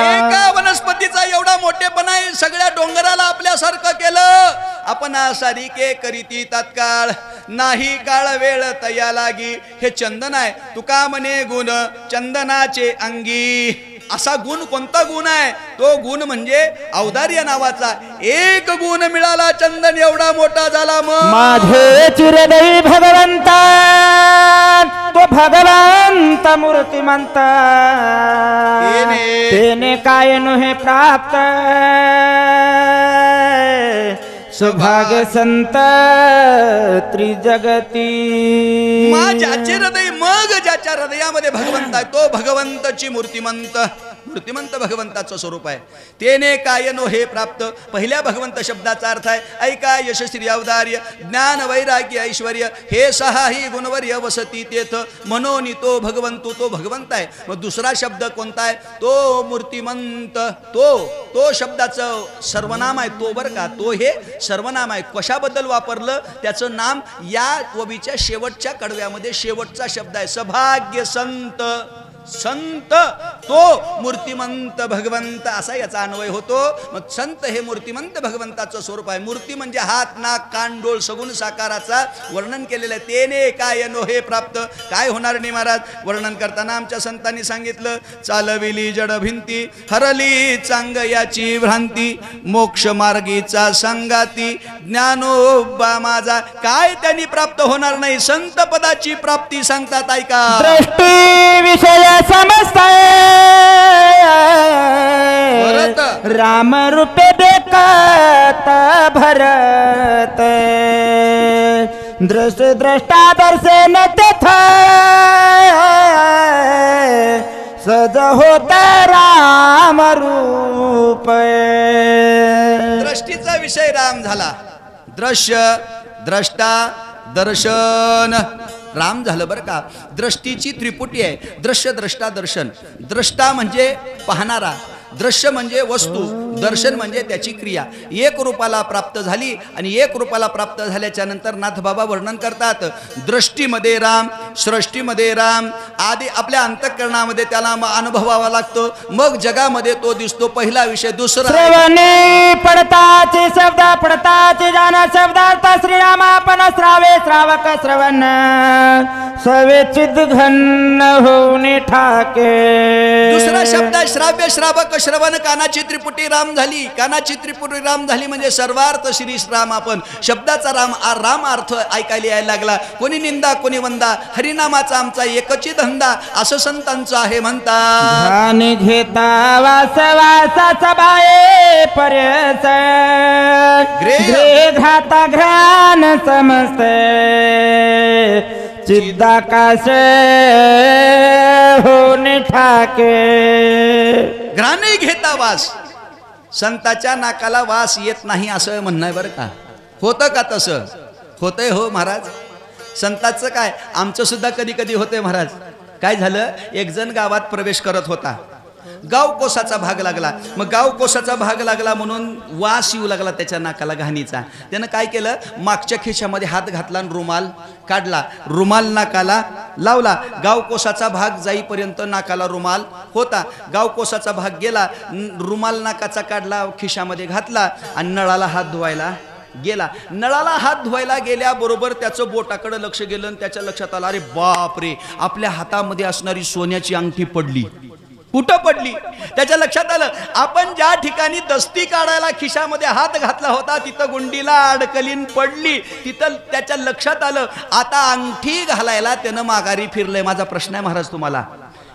एका वनस्पतीचा एवढा मोठेपणा आहे, सगळ्या डोंगराला आपल्यासारखं केलं. आपण सारिके करीती तात्काळ, नाही काळ वेळ तया लागी. हे चंदन आहे. तुका म्हणे गुण चंदनाचे अंगी. असा गुण कोणता गुण आहे? तो गुण म्हणजे औदार्य नावाचा. एक गुण मिळाला, चंदन एवढा मोठा झाला. मग माझे चिरदयी भगवंता, तो भगवंत मूर्तिमंत, तेने काय नुहे प्राप्त सुभाग्य संत त्रिजगती. ज्याचे हृदय, मग ज्याच्या हृदयामध्ये भगवंत आहे तो भगवंताची मूर्तिमंत भगवंताचं स्वरूप आहे. तेने काय नो हे प्राप्त. पहिल्या भगवंत शब्दाचा अर्थ आहे ऐका, यशस्वी औदार्य, ज्ञान वैराग्य ऐश्वर्य हे सहाही गुणवर्य वसती तेथ, म्हणून तो भगवंतू, तो भगवंत आहे. मग दुसरा शब्द कोणता आहे? तो मूर्तिमंत. तो शब्दाचं सर्वनाम आहे तो बरं का. तो हे सर्वनाम आहे. कशाबद्दल वापरलं? त्याचं नाम या ओवीच्या शेवटच्या कडव्यामध्ये शेवटचा शब्द आहे. सभाग्य संत. तो मूर्तिमंत भगवंत असा याचा अन्वय होतो. मग संत हे मूर्तिमंत भगवंताचं स्वरूप आहे. मूर्ती म्हणजे हात, नाक, कान, डोळ सगुण साकाराचा वर्णन केलेलं आहे. तेने काय नो हे प्राप्त. काय होणार नाही महाराज? वर्णन करताना आमच्या संतांनी सांगितलं, चालविली जड भिंती, हरली चांग याची भ्रांती, मोक्ष मार्गीचा संगाती, ज्ञानोबा माझा. काय त्यांनी प्राप्त होणार नाही? संत पदाची प्राप्ती सांगतात ऐका. दृष्टी विषय समजताय राम रूपे देखत भरत, दृष्ट द्रष्टा दर्शन तेथ सज होत राम रूप. दृष्टीचा विषय राम झाला. दृश्य, द्रष्टा, दर्शन राम झालं बरं का. दृष्टीची त्रिपुटी आहे. दृश्य, द्रष्टा, दर्शन. द्रष्टा म्हणजे पाहणारा, दृश्य म्हणजे वस्तू, दर्शन म्हणजे त्याची क्रिया. एक रूपाला प्राप्त झाली आणि एक रूपाला प्राप्त झाल्याच्या नंतर नाथबाबा वर्णन करतात, दृष्टीमध्ये राम, सृष्टीमध्ये राम, आधी आपल्या अंतःकरणामध्ये त्याला अनुभवावा लागतो, मग जगामध्ये तो दिसतो. पहिला विषय. दुसरा श्रवणे पडताचे शब्द, पडताचे जाण शब्दार्थ श्रीरामापण श्रावे श्रावक श्रवण सवे चिद घन होऊन ठाके. दुसरा शब्द आहे श्राव्य श्रावक श्रवण. कानाची त्रिपुटी राम राम झाली, कानाची त्रिपुरी राम झाली, म्हणजे सर्वार्थ श्री राम. आपण शब्दाचा राम अर्थ ऐकायला यायला लागला. कोणी निंदा कोणी वंदा, हरिनामाचा आमचा एकची धंदा, असं संतांचं आहे म्हणतात. घाण घेता वासवासाचा बाये परस, ग्रे घाता घ्राण समजते, चिदाकाश होणे ठाके. घ्राणे घेता वास, संताच्या नाकाला वास येत नाही असं म्हणणं आहे बरं का. होतं का तसं? होतंय हो महाराज. संताचं काय, आमचं सुद्धा कधी कधी होतंय महाराज. काय झालं, एक जण गावात प्रवेश करत होता, गाव कोसाचा भाग लागला. मग गाव कोसाचा भाग लागला म्हणून वास येऊ लागला त्याच्या नाकाला घाणीचा. त्यानं काय केलं, मागच्या खिशामध्ये हात घातला आणि रुमाल काढला, रुमाल नाकाला लावला. गाव कोसाचा भाग जाईपर्यंत नाकाला रुमाल होता. गाव कोसाचा भाग गेला, रुमाल नाकाचा काढला, खिशामध्ये घातला आणि नळाला हात धुवायला गेला. नळाला हात धुवायला गेल्याबरोबर त्याचं बोटाकडे लक्ष गेलं आणि त्याच्या लक्षात आलं, अरे बाप रे, आपल्या हातामध्ये असणारी सोन्याची अंगठी पडली. कुठं पडली? त्याच्या लक्षात आलं, आपण ज्या ठिकाणी दस्ती काढायला खिशामध्ये हात घातला होता तिथं गुंडीला अडकलीन पडली. तिथं त्याच्या लक्षात आलं, आता अंगठी घालायला त्यानं माघारी फिरलंय. माझा प्रश्न आहे महाराज तुम्हाला,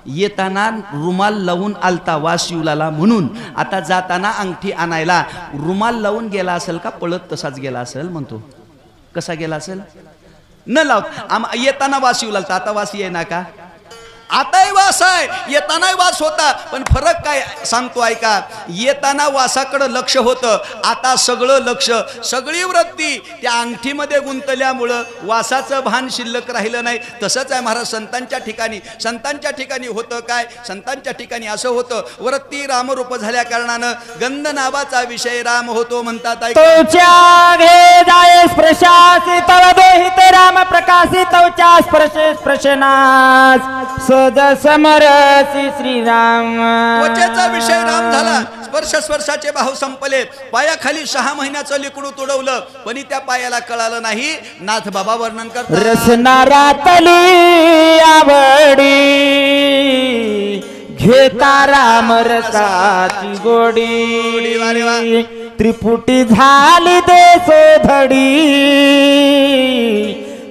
येताना रुमाल लावून आलता वास येऊला म्हणून, आता जाताना अंगठी आणायला रुमाल लावून गेला असेल का पळत तसाच गेला असेल? म्हणतो कसा गेला असेल? न लावत. येताना वास येऊ लागला, आता वास येईना का? आताही वास आहे, येतानाही वास होता, पण फरक काय सांगतो ऐका. येताना वासाकडे लक्ष होतं, आता सगळं लक्ष, सगळी वृत्ती त्या अंगठीमध्ये गुंतल्यामुळं वासाचं भान शिल्लक राहिलं नाही. तसंच आहे महाराज संतांच्या ठिकाणी. संतांच्या ठिकाणी होतं काय, संतांच्या ठिकाणी असं होतं, वृत्ती रामरूप झाल्या कारणानं गंध नावाचा विषय राम होतो म्हणतात. राम प्रकाशित स्पर्शनास सद समरसी श्रीराम. त्वचेचा विषय राम झाला, स्पर्शाचे भाव संपले. पायाखाली 6 महिन्याचं लिकडू तुडवलं, पण त्या पायाला कळालं नाही. नाथ बाबा वर्णन करतात, रसनारातली आवडी घेता राम रसाची गोडी, त्रिपुटी झाली देशोधडी,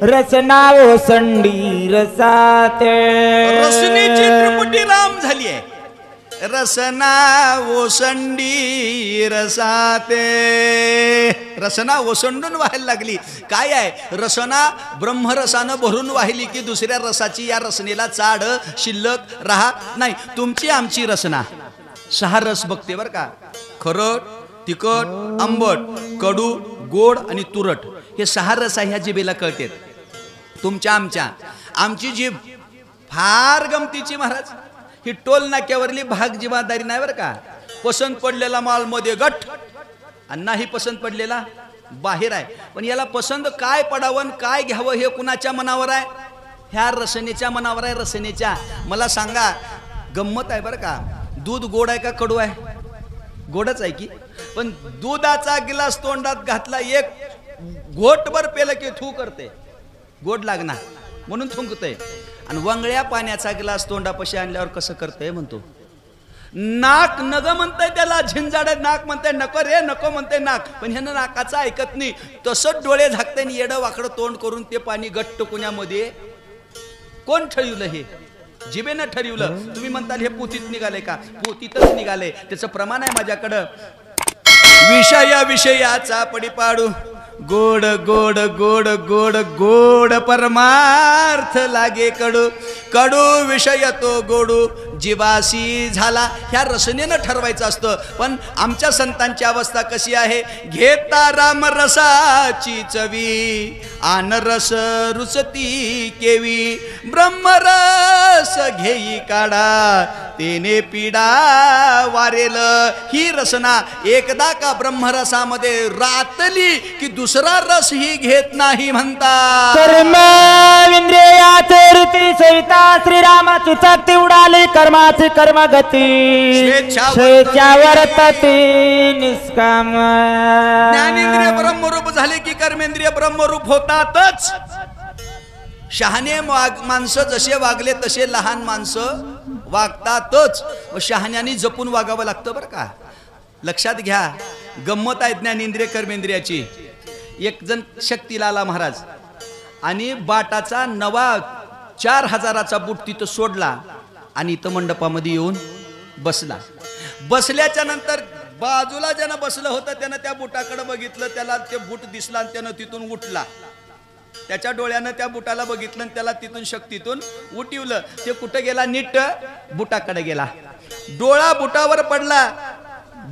रसना ओसंडी रसाते. रसनेची त्रिपुटी राम झाली आहे, रसना ओसंडी रसाते. रसना ओसंडून व्हायला लागली. काय आहे, रसना ब्रह्मरसानं भरून वाहिली की दुसऱ्या रसाची या रसनेला चाड शिल्लक राहत नाही. तुमची आमची रसना 6 रस बघते बर का, खरट, तिखट, आंबट, कडू, गोड आणि तुरट. हे 6 रस ह्या जिभेला कळतात. तुमच्या आमची जीभ फार गमतीची महाराज. ही टोल नाक्यावरली भाग जिवादारी नाही बरं का. पसंत पडलेला माल मध्ये गठ आणि नाही पसंत पडलेला बाहेर आहे. पण याला पसंत काय पडावं काय घ्यावं हे कुणाच्या मनावर आहे? ह्या रसनेच्या मनावर आहे. रसनेच्या. मला सांगा, गंमत आहे बरं का, दूध गोड आहे का कडू आहे? गोडच आहे की. पण दुधाचा गिलास तोंडात घातला, एक घोटभर पेलं की थू करते, गोड लागणार म्हणून थुंकते. आणि वंगळ्या पाण्याचा गिलास तोंडापाशी आणल्यावर कसं करते म्हणतो, नाक नग म्हणताय त्याला, झिंजाड नाक म्हणताय, नको रे नको म्हणते नाक. पण ह्यानं नाकाचं ऐकत नाही, तसंच डोळे झाकते आणि येडं वाकडं तोंड करून ते पाणी गट्ट कुण्यामध्ये. कोण ठरवलं हे? जिभेनं ठरवलं. तुम्ही म्हणताल हे पोतीत निघाले का? पोतीतच निघाले. त्याचं प्रमाण आहे माझ्याकडं. विषयाचा पडिपाडू, गोड गोड गोड गोड गोड परमार्थ लागे कडू, कडू विषय तो गोडू जीवासी झाला. ह्या रसनेनं ठरवायचं असतं. पण आमच्या संतांची अवस्था कशी आहे? घेता राम रसाची चवी, आन रस रुचती केवी, ब्रह्मरस घेई काढा, तेने पिडा वारेल. ही रसना एकदा का ब्रह्मरसामध्ये रातली की दुसरा रस ही घेत नाही म्हणतात. कर्म इंद्रियाचे रीती सविता श्रीरामाची चक्ती उडाली, कर्माची कर्मगती स्वेच्छावर तती निष्काम. ज्ञानेंद्रिय ब्रह्मरूप झाले की कर्मेंद्रिय ब्रह्मरूप होतातच. शहाणे माणसं जसे वागले तसे लहान माणसं वागतातच. शहाण्याने जपून वागावं लागतं बरं का. लक्षात घ्या, गंमत आहे ज्ञानेंद्रिय कर्मेंद्रियाची. एक जण शक्तीला आला महाराज आणि बाटाचा नवा 4000चा बूट तिथं सोडला आणि इथं मंडपामध्ये येऊन बसला. बसल्याच्या नंतर बाजूला ज्यानं बसलं होतं त्यानं त्या बुटाकडे बघितलं, त्याला ते बूट दिसला आणि त्यानं तिथून उठला. त्याच्या डोळ्यानं त्या बुटाला बघितलं आणि त्याला तिथून शक्तीतून उठवलं. ते कुठं गेला? नीट बुटाकडे गेला. डोळा बुटावर पडला.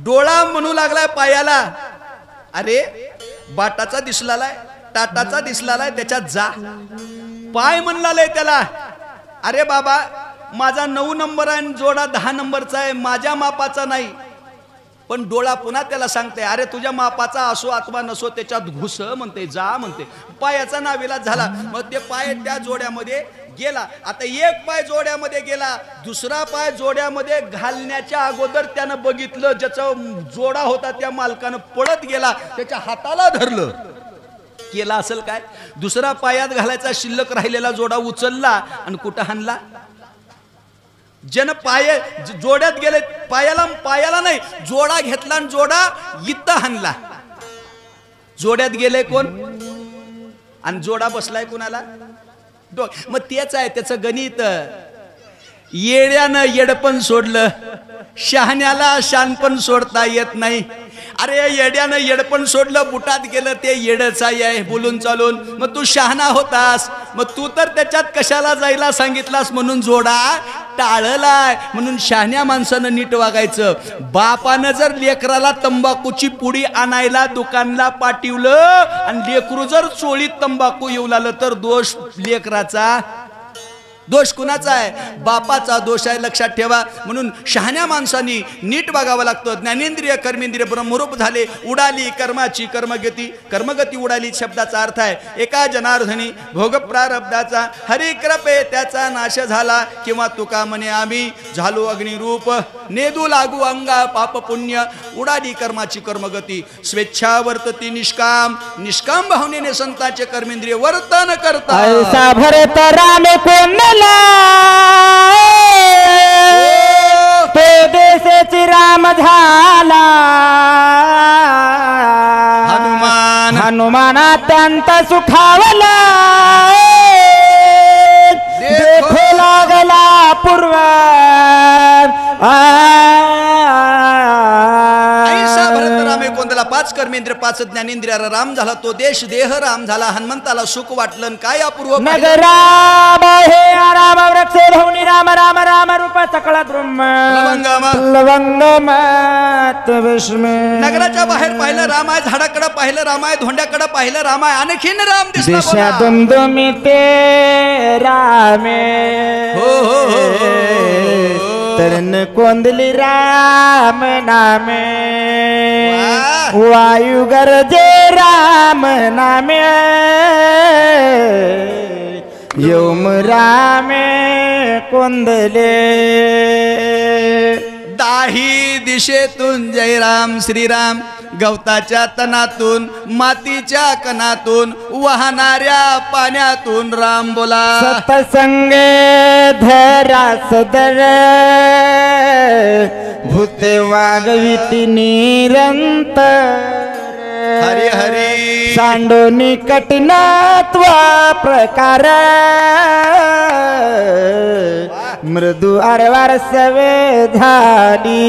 डोळा म्हणू लागलाय पायाला, अरे बाटाचा दिसलाय, टाटाचा दिसलाय, त्याच्यात जा. पाय म्हणलाय त्याला, अरे बाबा माझा 9 नंबर आहे, जोडा 10 नंबरचा आहे, माझ्या मापाचा नाही. पण डोळा पुन्हा त्याला सांगते, अरे तुझ्या मापाचा असो अथवा नसो त्याच्यात घुस म्हणते, जा म्हणते. पायाचा नाविलाज झाला. मग ते पाय त्या जोड्यामध्ये गेला. आता एक पाय जोड्यामध्ये गेला, दुसरा पाय जोड्यामध्ये घालण्याच्या अगोदर त्यानं बघितलं, ज्याचा जोडा होता त्या मालकानं पळत गेला, त्याच्या हाताला धरलं. केला असेल काय, दुसरा पायात घालायचा शिल्लक राहिलेला जोडा उचलला आणि कुठं हाणला? जन पाय जोड्यात गेले, पायाला नाही, जोडा घेतला आणि जोडा इथं हाणला. जोड्यात गेले कोण आणि जोडा बसलाय कुणाला? मग तेच आहे त्याचं गणित. येड्यानं येडपण सोडलं, शहाण्याला शानपण सोडता येत नाही. अरे येड्यानं येडपण सोडलं, बुटात गेलं, ते येडच आहे बोलून चालून. मग तू शहाणा होतास, मग तू तर त्याच्यात कशाला जायला सांगितलास म्हणून जोडा टाळलाय. म्हणून शहाण्या माणसानं नीट वागायचं. बापानं जर लेकराला तंबाखूची पुडी आणायला दुकानला पाठवलं आणि लेकरू जर चोळीत तंबाखू येऊ लागलं तर दोष लेकराचा, दोष कुणाचा आहे? बापाचा दोष आहे, लक्षात ठेवा. म्हणून शहाण्या माणसांनी नीट बघावं लागतं. ज्ञानेंद्रिय कर्मेंद्रिय ब्रह्मरूप झाले, उडाली कर्माची कर्मगती. कर्मगती उडाली शब्दाचा अर्थ आहे एका जनार्दनी भोग प्रारब्धाचा हरी कृपे त्याचा नाश झाला. किंवा तुका म्हणे आम्ही झालो अग्निरूप, नेदू लागू अंगा पाप पुण्य. उडाली कर्माची कर्मगती. स्वेच्छा वर्तती निष्काम, निष्काम भावनेने संतांचे कर्मेंद्रिय वर्तन करता. ऐसा भरत राम कोण तो देशाची राम झाला. हनुमान अत्यंत सुखावला. देखो लागला पूर्व कोणत्याला 5 कर्मेंद्र 5 ज्ञानेंद्रिय राम झाला. तो देश देह राम झाला. हनुमंताला सुख वाटलं. काय अपूर्व नगरा हे राम वृक्ष धवनी राम राम राम रूप सकळ ब्रह्म लवंगमात विष्णु. नगराच्या बाहेर पाहिलं राम आहे, झाडाकडे पाहिलं राम आहे, धोंड्याकडे पाहिलं राम आहे, आणखीन राम दिसला. दिशा दुमदुमी ते रामे तरण कोंदली राम नामे. वायू गरजे राम नामे योम रामे कोंदले. दाही दिशेतून जय राम श्रीराम. गवताच्या तनातून मातीच्या कणातून वाहणाऱ्या पाण्यातून राम बोला. सतसंगे धरा सदर भूते वागविती निरंतर. हरी हरी सांडोनी कठिणत्वा प्रकार मृदू आरवार सवे झाली.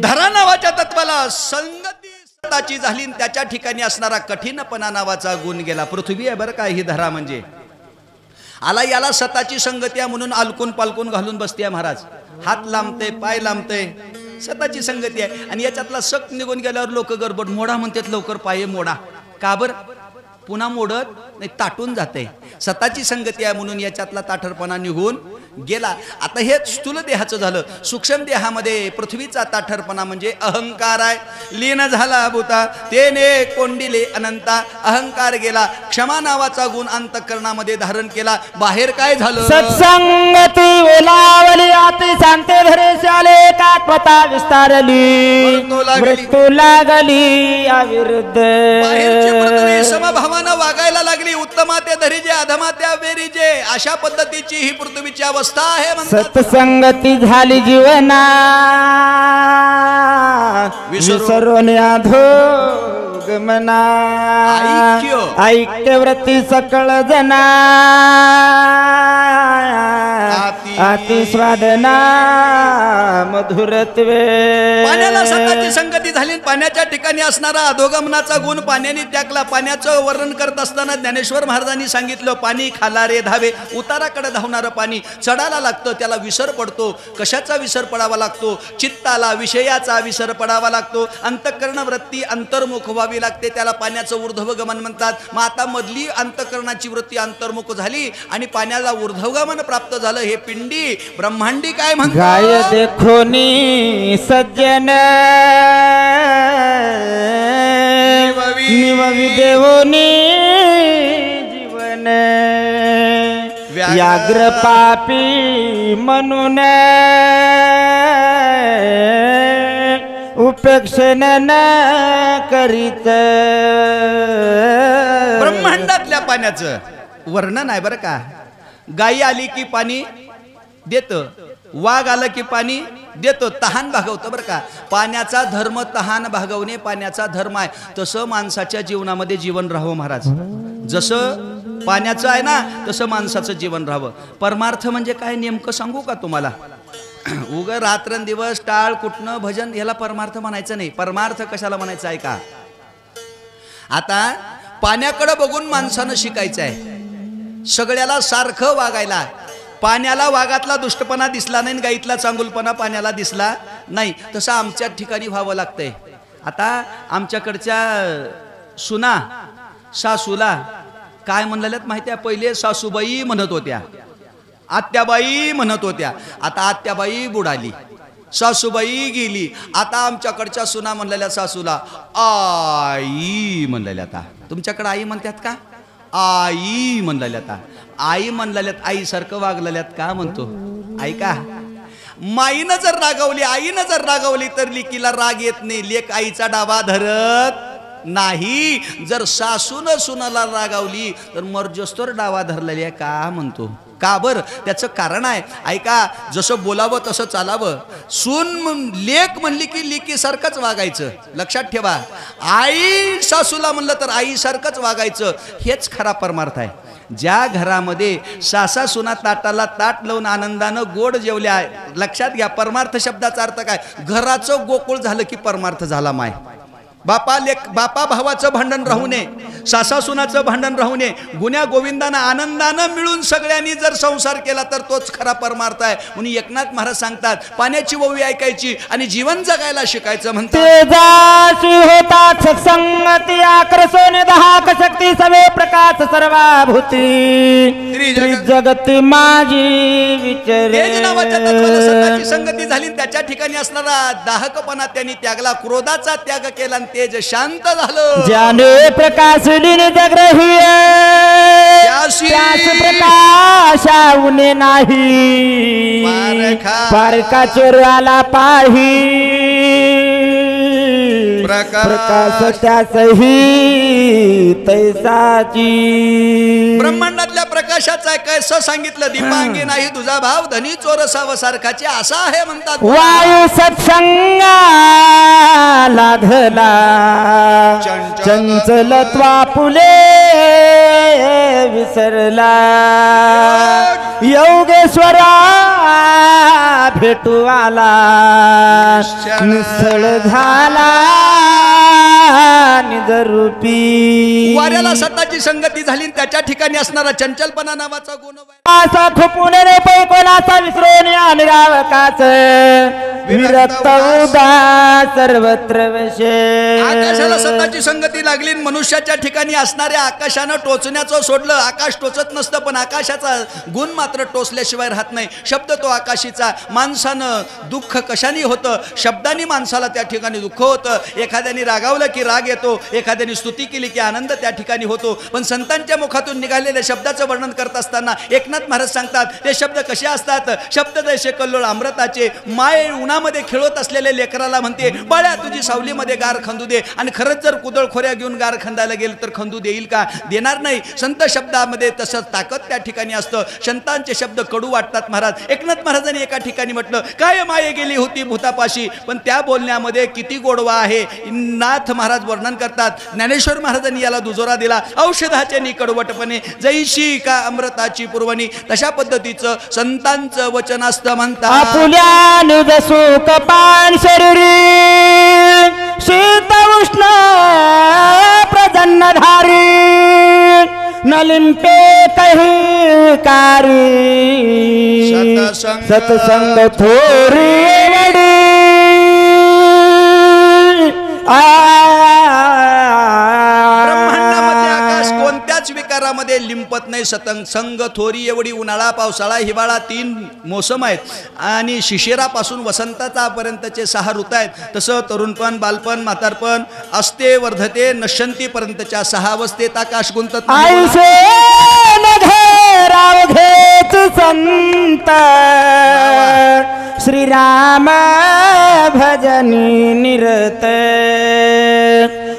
धरा नावाच्या तत्वाला संगती सताची झाली. त्याच्या ठिकाणी असणारा कठीणपणा नावाचा गुण गेला. पृथ्वी आहे बरं का ही धरा म्हणजे. आला याला सताची संगती आहे म्हणून अलकून पालकून घालून बसते महाराज. हात लांबते, पाय लांबते, सताची संगती आहे. आणि याच्यातला सक निघून गेल्यावर लोक गडबड मोडा म्हणतात, लवकर पाय मोडा. का बर? पुन्हा मोडत नाही, ताटून जाते. सताची संगती आहे म्हणून याच्यातला ताठरपणा निघून गेला. आता हे स्थूल देहाचं झालं. सूक्ष्म देहामध्ये पृथ्वीचा ताठरपणा म्हणजे अहंकार आहे. लीन झाला भूता तेने कोंडिले अनंता. अहंकार गेला. क्षमा नावाचा गुण अंतःकरणामध्ये धारण केला. बाहेर काय झालं? सत्संगती ओलावली आती शांते धरे शाले कात्वता विस्तारली. मृत्यू लागली अविरुद्ध. बाहेरची पृथ्वी समभाव अधर्मानं वागायला लागली, उत्तमाते धरीजे अधमात्या बेरीजे, अशा पद्धतीची ही पृथ्वीची अवस्था आहे म्हणतात. सत्संगती झाली जीवना विसरून अधोगमना, ऐक्यव्रती सकळ जना अति स्वादना मधुरत्वे. पाण्याला सताची संगती झाली, पाण्याच्या ठिकाणी असणारा अधोगमनाचा गुण पाण्याने त्यागला. पाण्याचं वर्णन करत असताना ज्ञानेश्वर महाराजांनी सांगितलं, पाणी खाला रे धावे, उताराकडे धावणारं पाणी चढायला लागतं, त्याला विसर पडतो. कशाचा विसर पडावा लागतो? चित्ताला, विषयाचा विसर पडावा लागतो. अंतःकरण वृत्ती अंतर्मुख व्हावी लागते, त्याला पाण्याचं ऊर्ध्वगमन म्हणतात. मग आता मधली अंतःकरणाची वृत्ती अंतर्मुख झाली आणि पाण्याला ऊर्ध्वगमन प्राप्त झालं. हे पिंडी ब्रह्मांडी काय म्हणतात? गाय देखोनी सज्जन निववी देवोनी जीवन, व्याघ्र पापी म्हणून उपेक्षण न करीत. ब्रह्मांडातल्या पाण्याचं वर्णन आहे बरं का. गाई आली की पाणी देतं, वाघ आलं की पाणी देतो, तहान भागवतं बरं का. पाण्याचा धर्म तहान भागवणे पाण्याचा धर्म आहे. तसं माणसाच्या जीवनामध्ये जीवन राहावं महाराज. जसं पाण्याचं आहे ना तसं माणसाचं जीवन राहावं. परमार्थ म्हणजे काय नेमकं सांगू का तुम्हाला? उग रात्रंदिवस टाळ कुटणं भजन याला परमार्थ म्हणायचं नाही. परमार्थ कशाला म्हणायचं आहे का? आता पाण्याकडे बघून माणसानं शिकायचं आहे. सगळ्याला सारखं वागायला. पाण्याला वाघातला दुष्टपणा दिसला नाही, गाईतला चांगुलपणा पाण्याला दिसला नाही. तसं आमच्या ठिकाणी व्हावं लागतंय. आता आमच्याकडच्या सुना सासूला काय म्हणलेल्यात माहिती आहे? पहिले सासूबाई म्हणत होत्या, आत्याबाई म्हणत होत्या. आता आत्याबाई बुडाली, सासूबाई गेली. आता आमच्याकडच्या सुना म्हणलेल्या सासूला आई म्हणलेल्या. आता तुमच्याकडे आई म्हणतात का? आई म्हणलेल्या. आता आई म्हणलेल्यात, आईसारखं वागलेल्यात का म्हणतो? ऐका, माईनं जर रागवली, आईनं जर रागवली तर लेकीला राग येत नाही. लेक आईचा डाबा धरत नाही. जर सासून सुनाला रागावली तर मर्जस्तोर डावा धरलेली का म्हणतो? का बर? त्याचं कारण आहे. ऐका, जसं बोलावं तसं चालावं. सून लेक म्हणली की लेकीसारखंच वागायचं. लक्षात ठेवा. आई सासूला म्हणलं तर आईसारखंच वागायचं. हेच खरा परमार्थ आहे. ज्या घरामध्ये सासा सुना ताटाला ताट लावून आनंदानं गोड जेवल्या, लक्षात घ्या परमार्थ शब्दाचा अर्थ काय? घराचं गोकुळ झालं की परमार्थ झाला माय. बापा भावाचं भांडण राहू नये, सासा सुनाचं भांडण राहू नये. गुण्या गोविंदानं आनंदानं मिळून सगळ्यांनी जर संसार केला तर तोच खरा परमार्थ आहे. म्हणून एकनाथ महाराज सांगतात, पाण्याची ओवी ऐकायची आणि जीवन जगायला शिकायचं म्हणतात. होतात सत्संगती आकर्षण दहाक शक्ती सवे प्रकाश सर्वाभूती जगती माझी विचारे. तेज नावाच्या तत्वाला सत्ताची संगती झाली, त्याच्या ठिकाणी असणारा दाहकपणा त्यांनी त्यागला, क्रोधाचा त्याग केला, तेज शांत झालं. ज्याने प्रकाशलीन जगरही त्यास प्रकाशाउने नाही, पारखा चोराला पाही प्रकाश त्यासही तैसाची. ब्रह्मांडातल्या प्रकाशाचा आहे कसं सांगितलं? दीपांगी नाही तुझा भाव, धनी चोर सावसारखाचे असा आहे म्हणतात. वायू सत्संगा लाधला चंचलत्वा फुले विसरला, योगेश्वरा भेटू आला निसळ झाला निजरूपी. वाऱ्याला सत्ताची संगती झाली, त्याच्या ठिकाणी असणारा चंचलपणा नावाचा गुण असा खुपून रे पै कोणाचा विसरून अनुरावकाच विरक्त उदा सर्वत्र विषय. आकाशाला सत्ताची संगती लागली, मनुष्याच्या ठिकाणी असणाऱ्या आकाशानं टोचण्याचं सोडलं. आकाश टोचत नसतं पण आकाशाचा गुण मात्र टोचल्याशिवाय राहत नाही. शब्द तो आकाशीचा. माणसानं दुःख कशाने होतं? शब्दाने माणसाला त्या ठिकाणी दुःख होतं. एखाद्याने रागावलं की राग येतो, एखाद्याने स्तुती केली की आनंद त्या ठिकाणी होतो. पण संतांच्या मुखातून निघालेल्या शब्दाचं वर्णन करत असताना एकनाथ महाराज सांगतात ते शब्द कसे असतात. शब्द जैसे कल्लोळ अमृताचे, माये उन्हामध्ये खेळत असलेल्या लेकराला म्हणते बाळ्या तुझी सावलीमध्ये गार खंदू दे. आणि खरंच जर कुदळ खोऱ्या घेऊन गार खंदायला गेलं तर खंदू देईल का? देणार नाही. संत शब्दामध्ये तसंच ताकद त्या ठिकाणी असतं. संतांचे शब्द कडू वाटतात महाराज. एकनाथ महाराजांनी एका ठिकाणी म्हटलं काय माये गेली होती भूतापाशी, पण त्या बोलण्यामध्ये किती गोडवा आहे. नाथ महाराज वर्णन करतात. ज्ञानेश्वर महाराजांनी याला दुजोरा दिला. औषधाचे निकडवटपणे जैशी का अमृताची पुरवणी. तशा पद्धतीचं संतांचं वचन असतं. म्हणतात आपुल्या निज सुख पान शरीरी शीत उष्ण प्रजन्नधारी नलिंपे कही कारी सत्संग थोरी वडी ब्रह्मांडामध्ये आकाश कोणत्याच विकारामध्ये लिंपत नाही. सत्संग थोरी एवढी. उन्हाळा पावसाळा हिवाळा 3 मोसम आहेत आणि शिशिरापासून वसंतापर्यंतचे 6 ऋतू आहेत. तसं तरुणपण बालपण म्हातारपण असते वर्धते नश्यंती पर्यंतच्या 6 अवस्थेत आकाश गुंतत संत श्रीराम भजनी निरत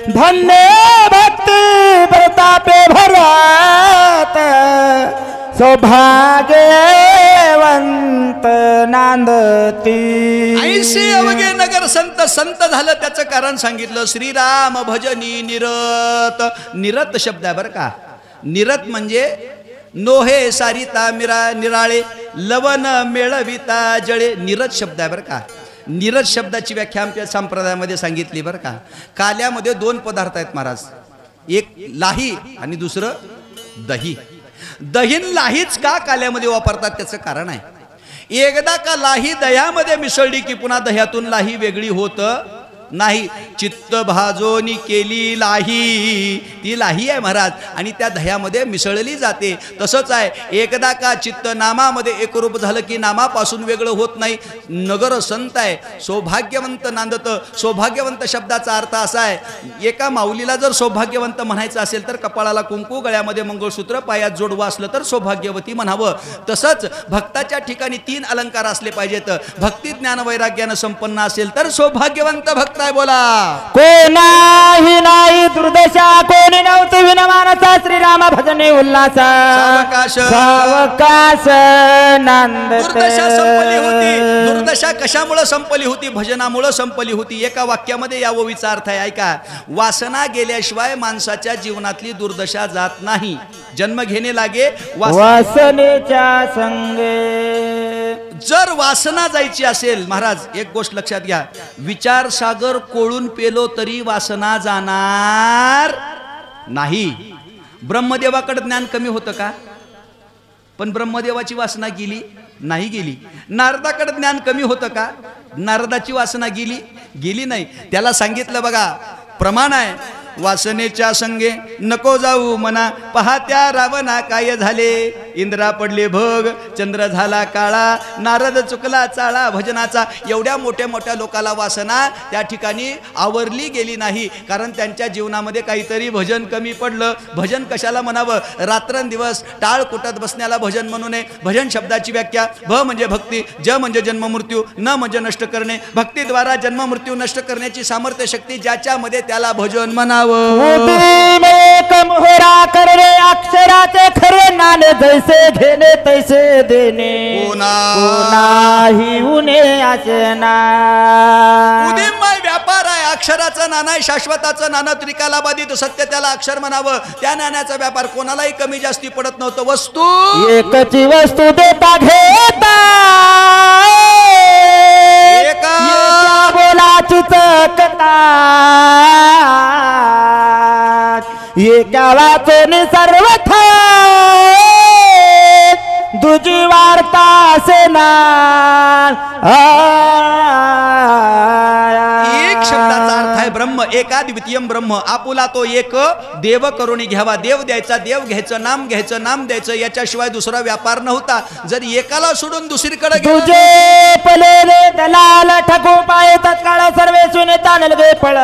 धन्य भक्ति प्रतापे भरत सौभाग्यवंत नांदती. ऐसे अवघे नगर संत. संत झालं त्याचं कारण सांगितलं. श्रीराम भजनी निरत. निरत शब्द आहे बरं का. निरत म्हणजे नोहे सारिता निराळे लवन मेळविता जळे. निरत शब्द आहे बरं का. निरत शब्दाची व्याख्या आमच्या संप्रदायामध्ये सांगितली बरं का. काल्यामध्ये 2 पदार्थ आहेत महाराज. एक लाही आणि दुसरं दही. दहीन लाहीच का काल्यामध्ये वापरतात त्याचं कारण आहे. एकदा का लाही दह्यामध्ये मिसळली की पुन्हा दह्यातून लाही वेगळी होत नाही. चित्त भाजोनी केली लाही ती लाही आहे महाराज आणि त्या दह्यामध्ये मिसळली जाते. तसंच आहे. एकदा का चित्त नामामध्ये एकरूप झालं की नामापासून वेगळं होत नाही. नगर संत आहे सौभाग्यवंत नांदत. सौभाग्यवंत शब्दाचा अर्थ असा आहे एका माऊलीला जर सौभाग्यवंत म्हणायचं असेल तर कपाळाला कुंकू गळ्यामध्ये मंगळसूत्र पायात जोडवं असलं तर सौभाग्यवती म्हणावं. तसंच भक्ताच्या ठिकाणी 3 अलंकार असले पाहिजेत. भक्ती ज्ञान वैराग्यानं संपन्न असेल तर सौभाग्यवंत भक्त आहे. बोला कोणाही नाही दुर्दशा कोणी नव्हते विनमानाचा श्रीराम भजने उल्हासा सावकाश नांदत. दुर्दशा संपली होती. दुर्दशा कशामुळे संपली होती? भजनामुळे संपली होती. एका वाक्यामध्ये या ओवीचा अर्थ आहे ऐका. वासना गेल्याशिवाय माणसाच्या जीवनातली दुर्दशा जात नाही. जन्म घेणे लागे वासनेच्या संगे. जर वासना जायची असेल महाराज एक गोष्ट लक्षात घ्या. विचार सागर कोळून पेलो तरी वासना जाणार नाही. ब्रह्मदेवाकडे ज्ञान कमी होतं का? पण ब्रह्मदेवाची वासना गेली नाही गेली. नारदाकडे ज्ञान कमी होतं का? नारदाची वासना गेली नाही. त्याला सांगितलं बघा प्रमाण आहे. वासनेच्या संगे नको जाऊ मना पाहत्या रावणा काय झाले. इंद्रा पडले भोग चंद्र झाला काळा नारद चुकला चाळा भजनाचा. एवढ्या मोठ्या मोठ्या लोकाला वासना त्या ठिकाणी आवरली गेली नाही. कारण त्यांच्या जीवनामध्ये काहीतरी भजन कमी पडलं. भजन कशाला म्हणावं? रात्रंदिवस टाळ कुटत बसण्याला भजन म्हणू नये. भजन शब्दाची व्याख्या भ म्हणजे भक्ती, ज म्हणजे जन्म मृत्यू, न म्हणजे नष्ट करणे. भक्तीद्वारा जन्म मृत्यू नष्ट करण्याची सामर्थ्य शक्ती ज्याच्यामध्ये त्याला भजन म्हणावं. मोहरा कर रे अक्षराचे खरे नाणे जैसे घेणे तैसे देणे. नाही उणे आचना. उदीमय व्यापार आहे. अक्षराचं नाणं आहे शाश्वताचं नाणं त्रिकालाबाधित सत्य त्याला अक्षर म्हणावं. त्या नाण्याचा व्यापार कोणालाही कमी जास्ती पडत नव्हतं. वस्तू एकची वस्तू देता घेता एका बोलाची चकता एका वाचून सर्वथा दुजी वार्ता सेना. एक शब्दाचा अर्थ आहे ब्रह्म, एकाद्वितीयम ब्रह्म. आपुला तो एक देव करून घ्यावा. देव द्यायचा, देव घ्यायचं, नाम घ्यायचं, नाम द्यायचं, याच्याशिवाय दुसरा व्यापार नव्हता. जर एकाला सोडून दुसरीकडे तुझे पलेले दलाल ठगू पाय तत्काळ सर्वे सुने तानल गे फळ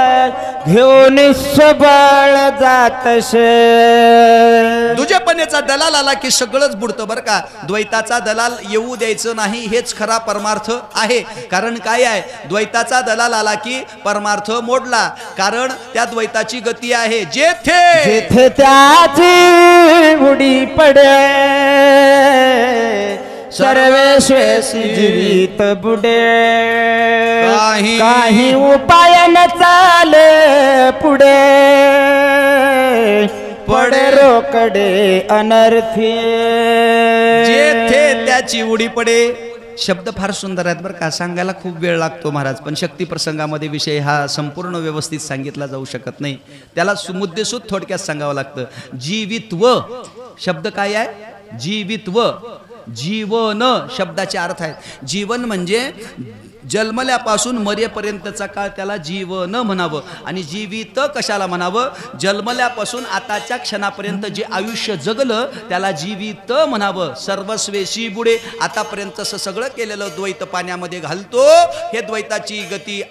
घेऊन सबळ जातशे. दुजेपणेचा दलाल आला की सगळंच बुडतं बरं का. द्वैताचा दलाल येऊ द्यायचं नाही, हेच खरा परमार्थ आहे. कारण काय आहे, द्वैताचा दलाल आला की परमार्थ मोडला. कारण त्या द्वैताची गती आहे, जेथे त्याची उडी पडे सर्वेश्वेसी जीवित बुडे. काही उपाय न चाले पुढे पडे रोकडे अनर्थी. जेथे त्याची उडी पडे. शब्द फार सुंदर आहेत बरं का, सांगायला खूप वेळ लागतो महाराज, पण शक्ती प्रसंगामध्ये विषय हा संपूर्ण व्यवस्थित सांगितला जाऊ शकत नाही. त्याला मुद्देसूद थोडक्यात सांगावं लागतं. जीवित्व शब्द काय आहे, जीवित्व. जीवन शब्दाचे अर्थ आहेत. जीवन म्हणजे जन्मल्यापासून मरेपर्यंतचा काळ, त्याला जीवन म्हणावं. आणि जीवित कशाला म्हणावं, जन्मल्यापासून आताच्या क्षणापर्यंत जे आयुष्य जगलं त्याला जीवित म्हणावं. सर्वस्वेशी बुडे, आतापर्यंत सगळं केलेलं द्वैत पाण्यामध्ये घालतो. हे द्वैताची गती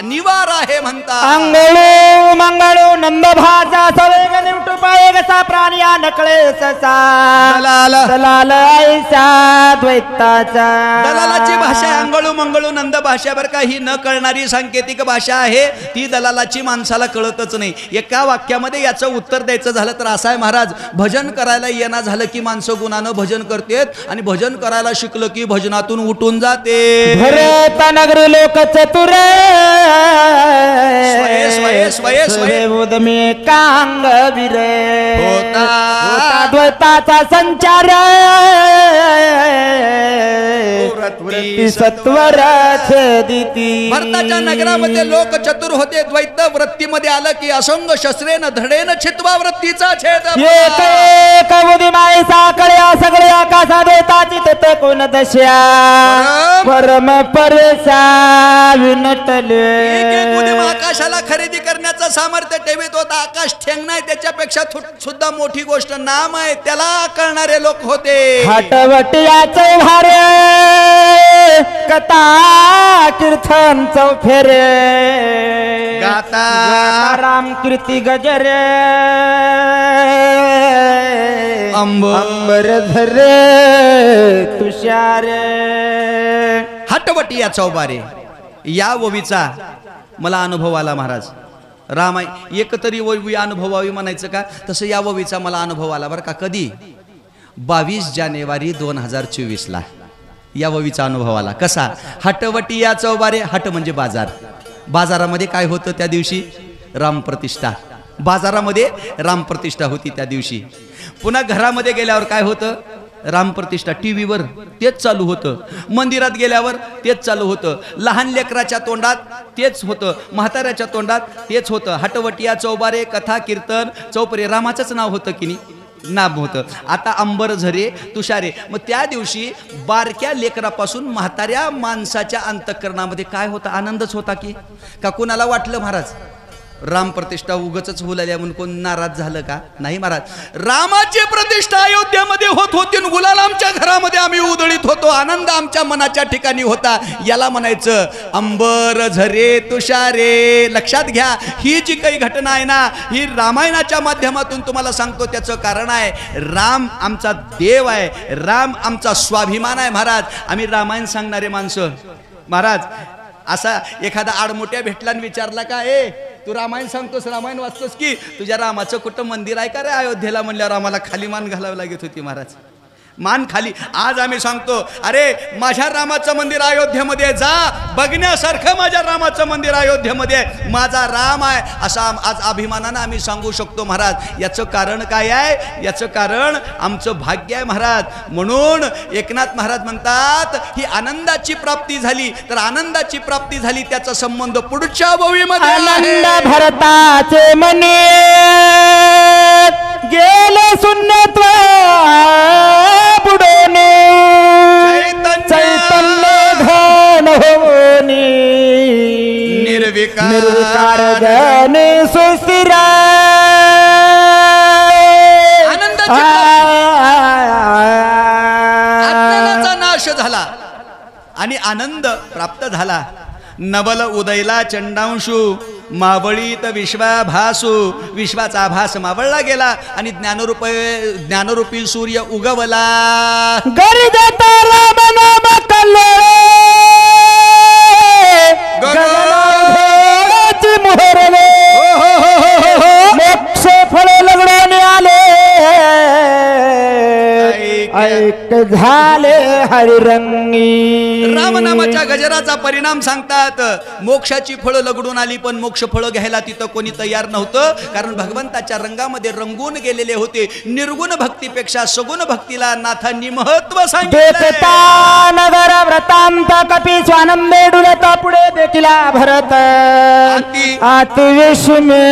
निवार आहे म्हणतात. अंगळू मंगळू नंद भाजा सवेग निवटू पाये कसा प्राणिया नकळे ससा दलाल ऐसा द्वैताचा. दलालाची भाषा आहे अंगळू मंगळू नंद भाषा बरं का. ही न कळणारी सांकेतिक भाषा आहे. ती दलालाची माणसाला कळतच नाही. एका वाक्यामध्ये याचं उत्तर द्यायचं झालं तर असं आहे महाराज, भजन करायला येणं झालं की माणसं गुणानं भजन करतेत आणि भजन करायला शिकलं की भजनातून उठून जाते. भरत नगर लोक चतुर उदमी कांग विरे होता द्वैताचा संचार सत्वर. भारताच्या नगरामध्ये लोक चतुर होते. द्वैत वृत्तीमध्ये आलं की असंग शस्त्रेन धडेन छित्वा वृत्तीचा छेद. माय साकळ्या सगळे आकाशा द्वैताची तत कोण दश्या परम परसा विनटले. आकाशाला खरेदी करण्याचं सामर्थ्य ठेवीत होता. आकाश ठेंग नाही, त्याच्यापेक्षा सुद्धा मोठी गोष्ट नाम आहे, त्याला कळणारे लोक होते. हटवटिया चौहारे कथा कीर्तन चौफेरे गाता राम कीर्ती गजरे अंबर धरे तुषारे. हटवटिया चौबारे या ओवीचा मला अनुभव आला महाराज. रामाय एकतरी ओवी अनुभवावी म्हणायचं का, तसं या ओवीचा मला अनुभव आला बरं का. कधी 22 जानेवारी 2024 ला या ववीचा अनुभव आला. कसा, हटवटिया चौबारे. हट म्हणजे बाजार. बाजारामध्ये काय होतं त्या दिवशी, रामप्रतिष्ठा. बाजारामध्ये रामप्रतिष्ठा होती त्या दिवशी. पुन्हा घरामध्ये गेल्यावर काय होतं, रामप्रतिष्ठा. टीव्हीवर तेच चालू होतं, मंदिरात गेल्यावर तेच चालू होतं, लहान लेकराच्या तोंडात तेच होतं, म्हाताऱ्याच्या तोंडात तेच होतं. हटवटिया चौबारे कथा कीर्तन चौपरे, रामाचंच नाव होतं की नाही, नाम होतं. आता अंबर झरे तुषारे. मग त्या दिवशी बारक्या लेकरापासून म्हाताऱ्या माणसाच्या अंतःकरणामध्ये काय होता, आनंदच होता की का कुणाला वाटलं महाराज राम प्रतिष्ठा उगच होऊ लागल्या म्हणून कोण नाराज झालं का? नाही महाराज, रामाची प्रतिष्ठा अयोध्येमध्ये होत होती, गुलाल आमच्या घरामध्ये आम्ही उधळीत होतो, आनंद आमच्या मनाच्या ठिकाणी होता. याला म्हणायचं अंबर झरे तुषारे. लक्षात घ्या, ही जी काही घटना आहे ना, ही रामायणाच्या माध्यमातून तुम्हाला सांगतो. त्याचं कारण आहे, राम आमचा देव आहे, राम आमचा स्वाभिमान आहे. महाराज आम्ही रामायण सांगणारे माणसं. महाराज असा एखादा आडमोठ्या भेटला आणि विचारला का, ए तू रामायण सांगतोस, रामायण वाचतोस की, तुझ्या रामाचं कुठं मंदिर आहे का रे अयोध्येला? म्हणल्यावर आम्हाला खाली मान घालावी लागत होती महाराज, मान खाली. आज आम्ही सांगतो, अरे माझ्या रामाचं मंदिर अयोध्येमध्ये जा, बघण्यासारखं माझ्या रामाचं मंदिर अयोध्येमध्ये, माझा राम आहे असा आज अभिमानानं आम्ही सांगू शकतो. महाराज याचं कारण काय आहे? याचं कारण आमचं भाग्य आहे महाराज. म्हणून एकनाथ महाराज म्हणतात, ही आनंदाची प्राप्ती झाली, तर आनंदाची प्राप्ती झाली त्याचा संबंध पुढच्या भवीमध्ये. आनंद भरताचे मने गेले शून्यत्व बुडोने, चैतन्य घन होनी निर्विकार जने सुस्थिर आनंदाची अज्ञानाचा नाश झाला आणि आनंद प्राप्त झाला. नवल उदयला चंडांशू मावळीत विश्वाभासू. विश्वाचा आभास मावळला गेला आणि ज्ञानरूपी सूर्य उगवला. गरिदत राम नाम कल्लोळे गगनाची मोहरले मोक्ष फळ लगडून आले. ऐक झाले हरिरंगी. रामनामाच्या गजराचा परिणाम सांगतात. मोक्षाची फळं लगडून आली पण मोक्ष फळं घ्यायला तिथं कोणी तयार नव्हतं. कारण भगवंताच्या रंगामध्ये रंगून गेलेले होते. निर्गुण भक्तीपेक्षा सगुण भक्तीला नाथांनी महत्व सांगितलं. नगर व्रतांत कपी स्वानंदे डुलत पुढे देखिला भरत आतिविषमे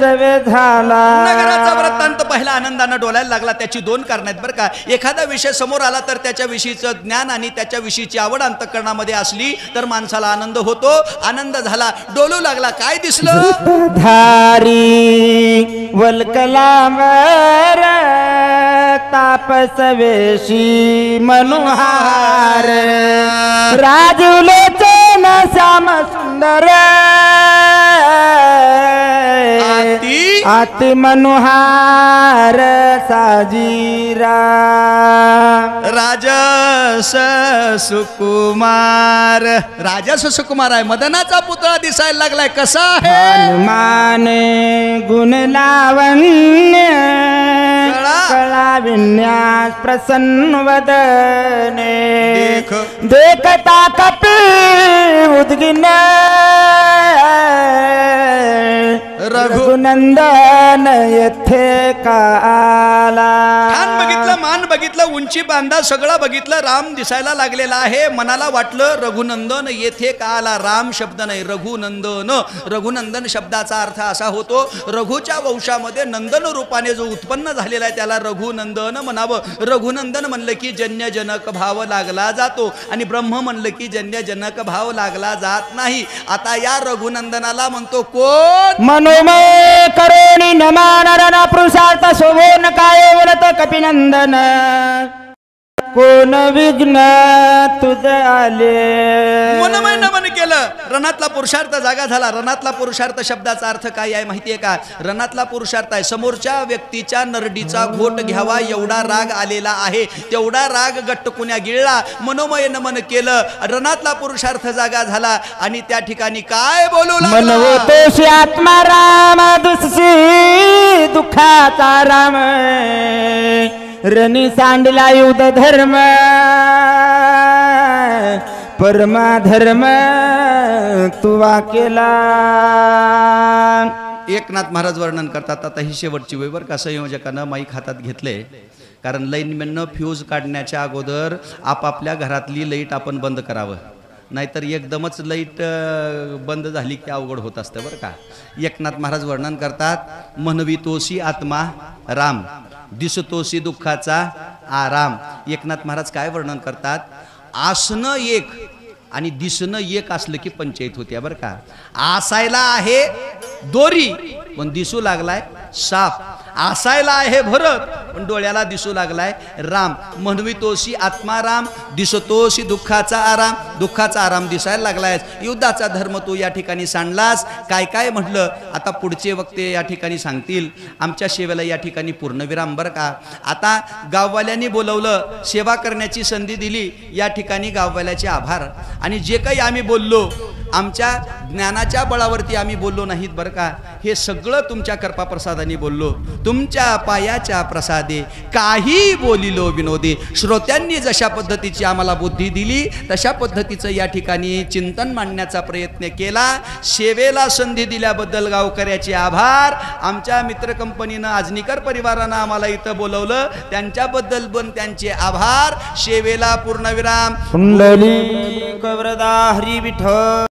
सवे झाला. नगराचा वृत्तांत पहिला आनंदानं डोलायला लागला. त्याची दोन कारण आहेत बरं का. एखादा विषय समोर आला तर त्याच्या विषयीचं ज्ञान आणि त्याच्या विषयीची आवड अंतःकरणामध्ये असली तर माणसाला आनंद होतो. आनंद झाला, डोलू लागला. काय दिसलं? धारी वल्कलावर तापस वेशी मनोहार राजलोचन श्याम सुंदर अति मनोहार साजीरा. राजस सुकुमार. राजस सुकुमार आहे. मदनाचा पुतळा दिसायला लागलाय. कसा आहे? हनुमान गुण लावण्य कळा विन्यास प्रसन्न वदने देखता कपी उद्गिन रघुनंदन येथे का आला. ठाण बघितलं, मान बघितलं, उंची बांधा सगळं बघितलं. राम दिसायला लागलेला आहे. मनाला वाटलं रघुनंदन येथे का आला. राम शब्द नाही, रघुनंदन. रघुनंदन शब्दाचा अर्थ असा होतो रघुच्या वंशामध्ये नंदन रूपाने जो उत्पन्न झालेला आहे त्याला रघुनंदन म्हणावं. रघुनंदन म्हणलं की जन्यजनक भाव लागला जातो आणि ब्रह्म म्हणलं की जन्यजनक भाव लागला जात नाही. आता या रघुनंदनाला म्हणतो कोण? मनोमय करोनी नमानरना पुरुषार्थ शोभोन काय बोलत कपिनंदन कोण विघ्न तुझ आले. मनोमय नमन केलं. रणातला पुरुषार्थ जागा झाला. रणातला पुरुषार्थ शब्दाचा अर्थ काय आहे माहितीये का? रणातला पुरुषार्थ आहे समोरच्या व्यक्तीच्या नरडीचा घोट घ्यावा एवढा राग आलेला आहे. तेवढा राग गट्टकुण्या गिळला. मनोमय नमन केलं. रणातला पुरुषार्थ जागा झाला आणि त्या ठिकाणी काय बोलू लागला? मनवतोषी आत्मा राम दुसरी दुःखाचा राम रणी सांडला युद्ध धर्म परमा धर्म तुवा केला. एकनाथ महाराज वर्णन करतात. आता ही शेवटची वेळ बरं का. संयोजकानं माईक हातात घेतले कारण लाईनमॅननं फ्यूज काढण्याच्या अगोदर आपापल्या घरातली लाईट आपण बंद करावं. नाहीतर एकदमच लाईट बंद झाली की अवघड होत असतं बरं का. एकनाथ महाराज वर्णन करतात म्हणवितोसी आत्मा राम दिसतोसी दुःखाचा आराम. एकनाथ महाराज काय वर्णन करतात? आसनं एक आणि दिसणं एक असलं की पंचायत होत्या बरं का. आसायला आहे दोरी पण दिसू लागलाय साप. आसायला आहे भरत पण डोळ्याला दिसू लागलाय राम. म्हणवितोसी आत्मा राम दिसतोसी दुःखाचा आराम. दुःखाचा आराम दिसायला लागलाय. युद्धाचा धर्म तू या ठिकाणी सांडलास. काय काय म्हटलं आता पुढचे वक्ते या ठिकाणी सांगतील. आमच्या सेवेला या ठिकाणी पूर्णविराम बरं का. आता गाववाल्यांनी बोलवलं, सेवा करण्याची संधी दिली. या ठिकाणी गाववाल्याचे आभार. आणि जे काही आम्ही बोललो आमच्या ज्ञानाच्या बळावरती आम्ही बोललो नाहीत बरं का. हे सगळं तुमच्या कृपाप्रसादाने बोललो. तुमच्या पायाच्या प्रसादे काही बोलिलो विनोदे. श्रोत्यांनी जशा पद्धतीची आम्हाला बुद्धी दिली तशा पद्धतीचं या ठिकाणी चिंतन मांडण्याचा प्रयत्न केला. सेवेला संधी दिल्याबद्दल गावकऱ्याचे आभार. आमच्या मित्र कंपनीनं आजनीकर परिवारानं आम्हाला इथं बोलवलं त्यांच्याबद्दल पण त्यांचे आभार. सेवेला पूर्णविराम. कुंडली कवरदा हरी विठ्ठल.